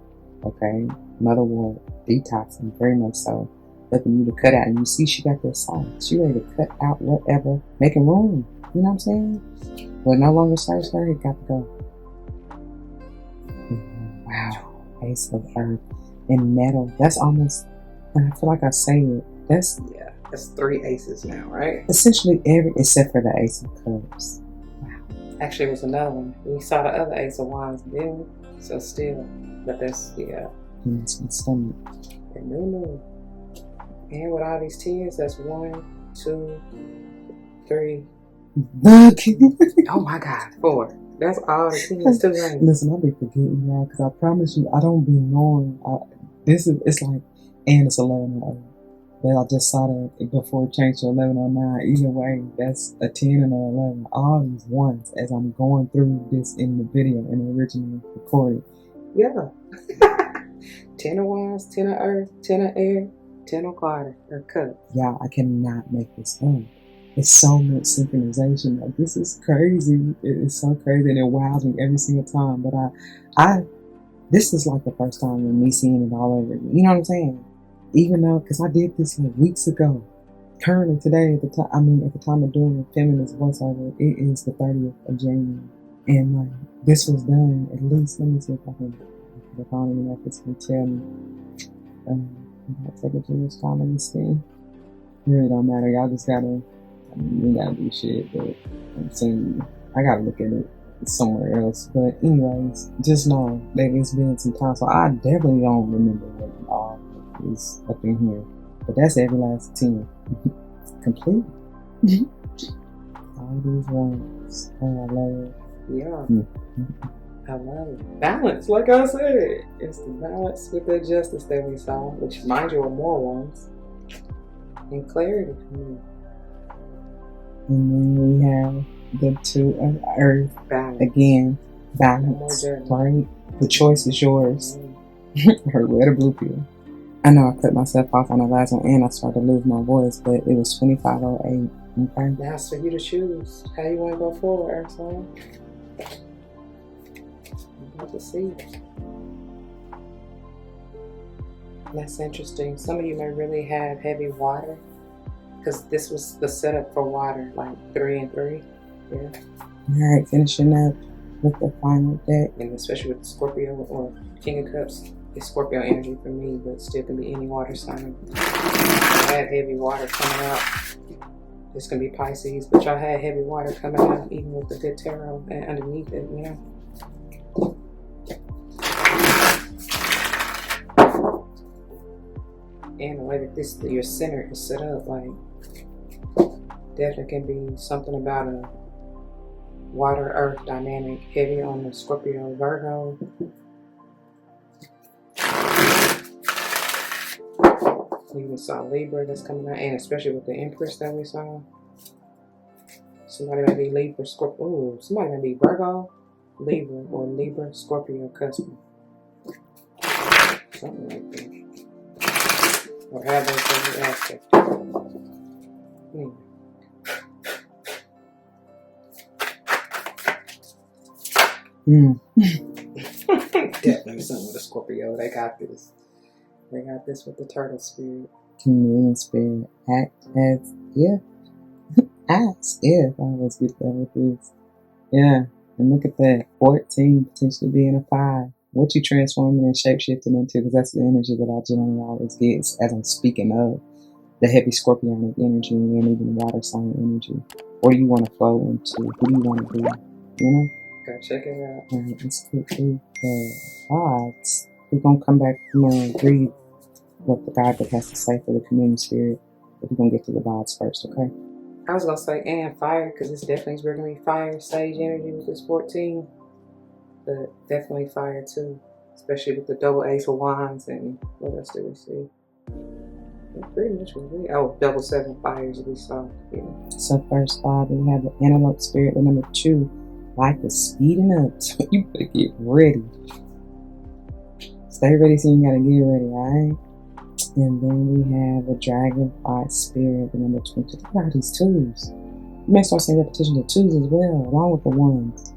Okay, Mother World, detoxing, very much so. Looking you to cut out, and you see she got that side. She ready to cut out whatever, making room. You know what I'm saying? But no longer serves her. It got to go. Wow, Ace of Earth and metal. That's almost. And I feel like I say it. That's 3 aces now, right? Essentially every except for the Ace of Cups. Wow. Actually, it was another one. We saw the other Ace of Wands, didn't we? So still, but that's it's my stomach. And no. And with all these tears, that's 1, 2, 3. Oh my God, 4. That's all the tears to rain. Listen, I'll be forgetting y'all because I promise you, I don't be knowing. It's like, and it's 11:08. But I just saw that before it changed to 11:09. Either way, that's a 10 and an 11. All these ones as I'm going through this in the video in the original recording. Yeah. 10 of Wands, 10 of Earth, 10 of Air, 10 of Water, or Cup. Yeah, I cannot make this up. It's so much synchronization. Like, this is crazy. It is so crazy, and it wows me every single time. But this is like the first time with me seeing it all over. You know what I'm saying? Even though, because I did this like weeks ago. Currently today, at the time of doing the feminist voiceover, it is the 30th of January. And like, this was done at least, let me see if I don't even know if it's going to tell me. I'll take a Junior's time on the screen. It really don't matter. Y'all just gotta, you gotta do shit, but I'm saying, I gotta look at it somewhere else. But anyways, just know that it's been some time, so I definitely don't remember what all is up in here. But that's every last 10. Complete. All these ones. Oh, I love it. Yeah. I love it. Balance, like I said. It's the balance with the justice that we saw, which, mind you, are more ones. And clarity. And then we have the 2 of Earth. Balance. Again, balance. Right? The choice is yours. Her red or blue pill. I know I cut myself off on the last one and I started to lose my voice, but it was 25:08. Okay. Now it's for you to choose how you want to go forward, Earth sign. To see. That's interesting. Some of you may really have heavy water because this was the setup for water, like 3 and 3. Yeah. All right, finishing up with the final deck, and especially with Scorpio or King of Cups. It's Scorpio energy for me, but still can be any water sign. I had heavy water coming out. This can be Pisces, but y'all had heavy water coming out even with the good tarot and underneath it, you know. And the way that your center is set up, like, definitely can be something about a water earth dynamic, heavy on the Scorpio Virgo. We even saw Libra that's coming out, and especially with the Empress that we saw. Somebody might be Libra, Scorpio. Ooh, somebody might be Virgo, Libra, or Libra, Scorpio, Cusp. Something like that. Or have those things active. Definitely something with a Scorpio. They got this. They got this with the turtle spirit. Chameleon spirit. Act as if. Act if. I always get that with this. Yeah. And look at that. 14 potentially being a 5. What you transforming and shape-shifting into, because that's the energy that I generally always get as I'm speaking of the heavy scorpionic energy and even water sign energy. What do you want to flow into? Who do you want to be? You know? Go check it out. Alright, let's go through the odds. We're going to come back and read what the God that has to say for the communion spirit. But we're going to get to the odds first, okay? I was going to say, and fire, because it's definitely going to be fire, sage energy with this 14. But definitely fire too. Especially with the double ace of wands and what else did we see? Pretty much was really, double 7 fires we saw. Yeah. So first 5, we have the antelope spirit. The number 2, life is speeding up. So you better get ready. Stay ready so you gotta get ready, alright? And then we have a dragonfly spirit, the number 20. Look at all these 2s. You may start seeing repetitions of 2s as well, along with the 1s.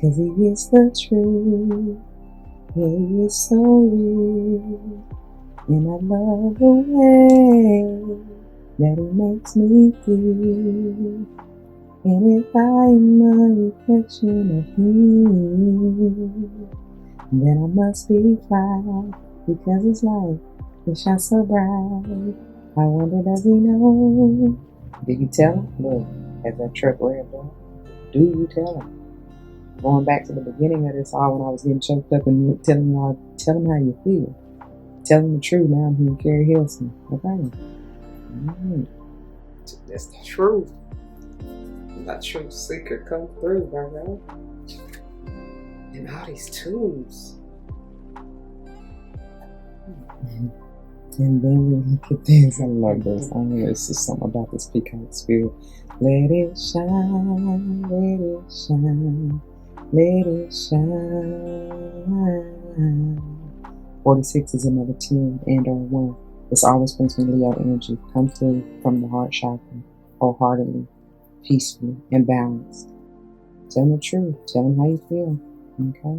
Cause he is the truth. Yeah, he is so real. And I love the way that it makes me feel. And if I am a reflection of him, then I must be fly, because his light, it shines so bright. I wonder, does he know? Did you tell him? Look, as that truck red boy, do you tell him? Going back to the beginning of this all when I was getting choked up and telling y'all, tell him how you feel. Tell him the truth. Now I'm here, Carrie Hilson. Okay. That's the truth. That truth seeker come through, right? And all these 2s. And then we look at this. I love this. I mean, it's just something about this peacock spirit. Let it shine, let it shine, let it shine. 46 is another 10 and or 1. This always brings me Leo energy. Come through from the heart chakra, wholeheartedly, peacefully, and balanced. Tell them the truth. Tell them how you feel. Okay?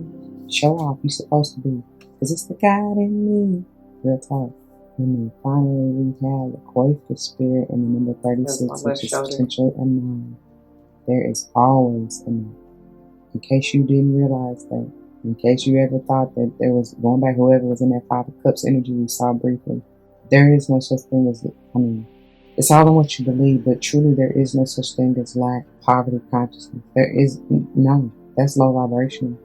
Show off. You're supposed to be. Because it's the God in me. Real talk. And then finally we have the Coiffure spirit and the number 36, which is potential unknown. There is always a no. In case you didn't realize that. In case you ever thought that there was, going back, whoever was in that 5 of Cups energy we saw briefly, there is no such thing as, it's all in what you believe, but truly there is no such thing as lack, poverty, consciousness. There is no. That's low vibrational.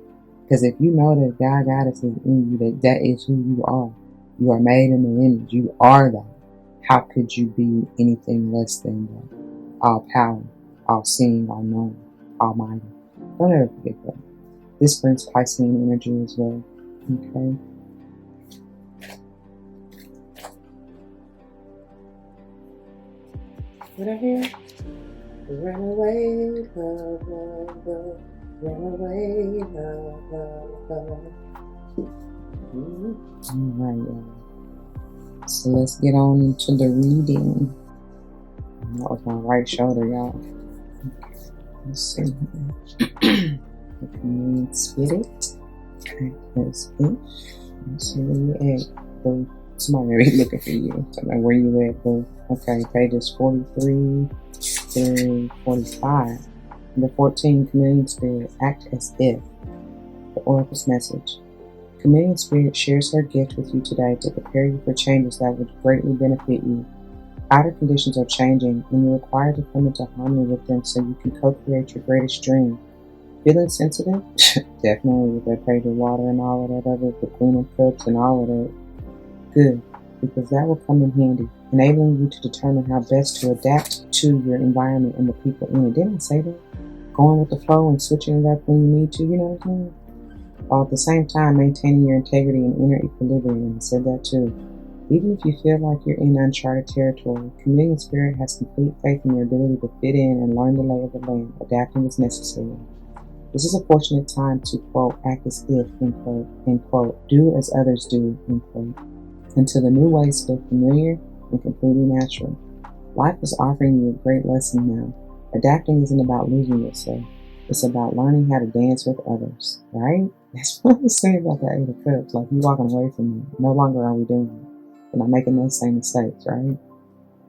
Because if you know that God is in you, that is who you are. You are made in the image. You are that. How could you be anything less than that? All power, all seeing, all knowing, almighty. Don't ever forget that. This brings Piscean energy as well. Okay. What I hear? Run away, love, love, love. Run away, love, love, love. Alright, y'all. So let's get on into the reading. That was my right shoulder, y'all. Okay. Let's see. The communion spirit. Okay, let's see. Let's see where you at, boo. Somebody may be looking for you. Tell me where you at, boo. Okay, pages 43 through 45. Number 14, communion spirit. Act as if. The oracle's message. Communion spirit shares her gift with you today to prepare you for changes that would greatly benefit you. Outer conditions are changing, and you're required to come into harmony with them so you can co-create your greatest dream. Feeling sensitive? Definitely, with that page of water and all of that other, the Queen of Cups and all of that. Good, because that will come in handy, enabling you to determine how best to adapt to your environment and the people in it. Didn't I say that? Going with the flow and switching it up when you need to, you know what I'm saying? While at the same time maintaining your integrity and inner equilibrium. I said that too. Even if you feel like you're in uncharted territory, communion spirit has complete faith in your ability to fit in and learn the lay of the land, adapting as necessary. This is a fortunate time to, quote, act as if, end quote, do as others do, end quote. until the new ways feel familiar and completely natural. Life is offering you a great lesson now. Adapting isn't about losing yourself. It's about learning how to dance with others, right? That's what I was saying about the Eight of Cups. Like, you walking away from me. No longer are we doing it. We're not making those same mistakes, right?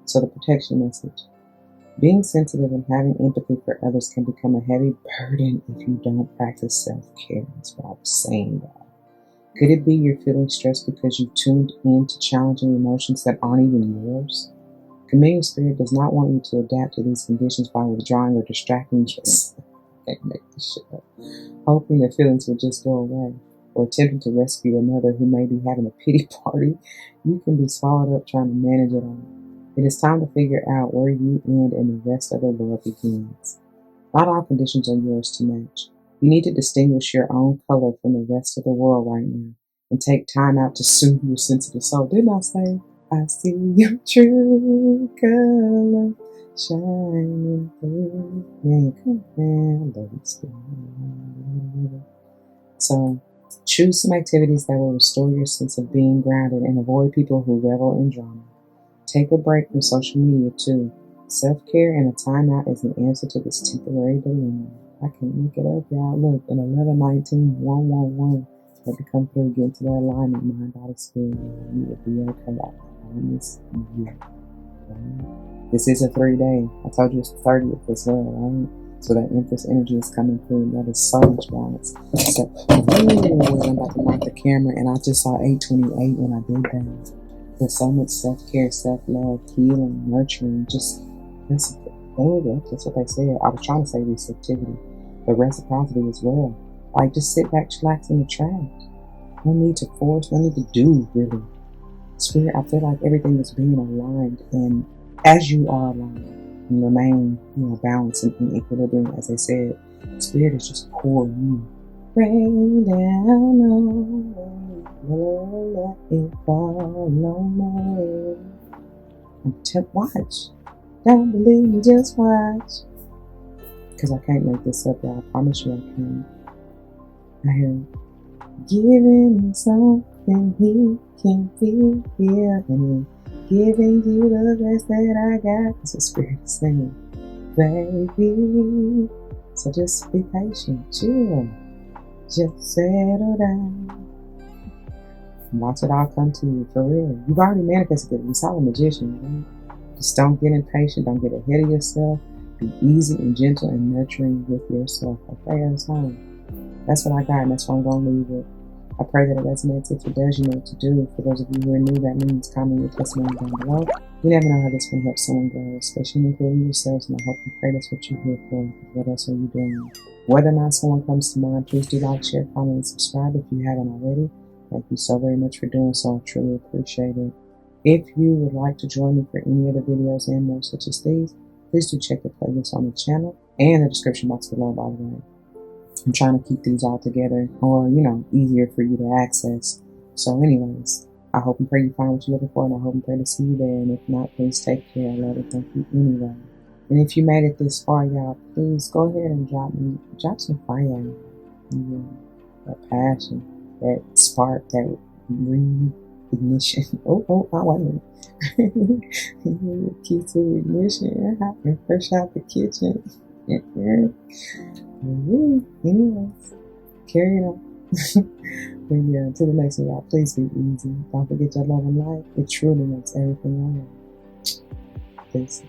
So the protection message. Being sensitive and having empathy for others can become a heavy burden if you don't practice self-care. That's what I was saying, y'all. Could it be you're feeling stressed because you tuned in to challenging emotions that aren't even yours? Chameleon Spirit does not want you to adapt to these conditions by withdrawing or distracting yourself. I can't make this shit up. Hoping that feelings will just go away, or attempting to rescue another who may be having a pity party. You can be swallowed up trying to manage it all. It is time to figure out where you end and the rest of the world begins. Not all conditions are yours to match. You need to distinguish your own color from the rest of the world right now and take time out to soothe your sensitive soul. Didn't I say, I see your true color shining through me? So choose some activities that will restore your sense of being grounded and avoid people who revel in drama. Take a break from social media too. Self-care and a timeout is the answer to this temporary dilemma. I can't make it up, y'all. Look, in 11-19-111, let me come through, get into that alignment, mind, body, spirit. You will be okay. I promise you. Right? This is a 3-day. I told you it's the 30th as well, right? So that Empress energy is coming through. That is so much balance. So, I'm about to mark the camera, and I just saw 828 when I did that. There's so much self-care, self-love, healing, nurturing, just reciprocity. That's what they said. I was trying to say receptivity, but reciprocity as well. Like, just sit back, chillax, and attract. No need to force, no need to do, really. Spirit, I feel like everything is being aligned, and as you are aligned and remain, balanced and in equilibrium, as they said, Spirit is just pouring in. Rain down on me, let it fall on me. Watch. Don't believe me, just watch. Because I can't make this up, y'all. I promise you I can't. I hear giving him something he can feel, and giving you the best that I got. That's what Spirit is saying, baby. So just be patient, chill, just settle down. Watch it all come to you, for real. You've already manifested it. You saw a magician, right? Just don't get impatient. Don't get ahead of yourself. Be easy and gentle and nurturing with yourself. Okay, that's fine. That's what I got, and that's what I'm going to leave it. I pray that it resonates. If it does, you know what to do. For those of you who are new, that means comment your testimony down below. You never know how this can help someone grow, especially including yourselves, and I hope and pray that's what you're here for. What else are you doing? Whether or not someone comes to mind, please do like, share, comment, and subscribe if you haven't already. Thank you so very much for doing so. I truly appreciate it. If you would like to join me for any other videos and more such as these, please do check the playlist on the channel and the description box below, by the way. I'm trying to keep these all together, or, easier for you to access. So anyways, I hope and pray you find what you're looking for, and I hope and pray to see you there. And if not, please take care. I love and thank you anyway. And if you made it this far, y'all, please go ahead and drop some fire. That passion, that spark, that ignition. Oh, wait a minute. Q2 ignition, and fresh out the kitchen. Anyways, carry it on. But yeah, until the next one, y'all, please be easy. Don't forget your love and life. It truly makes everything all right. Peace.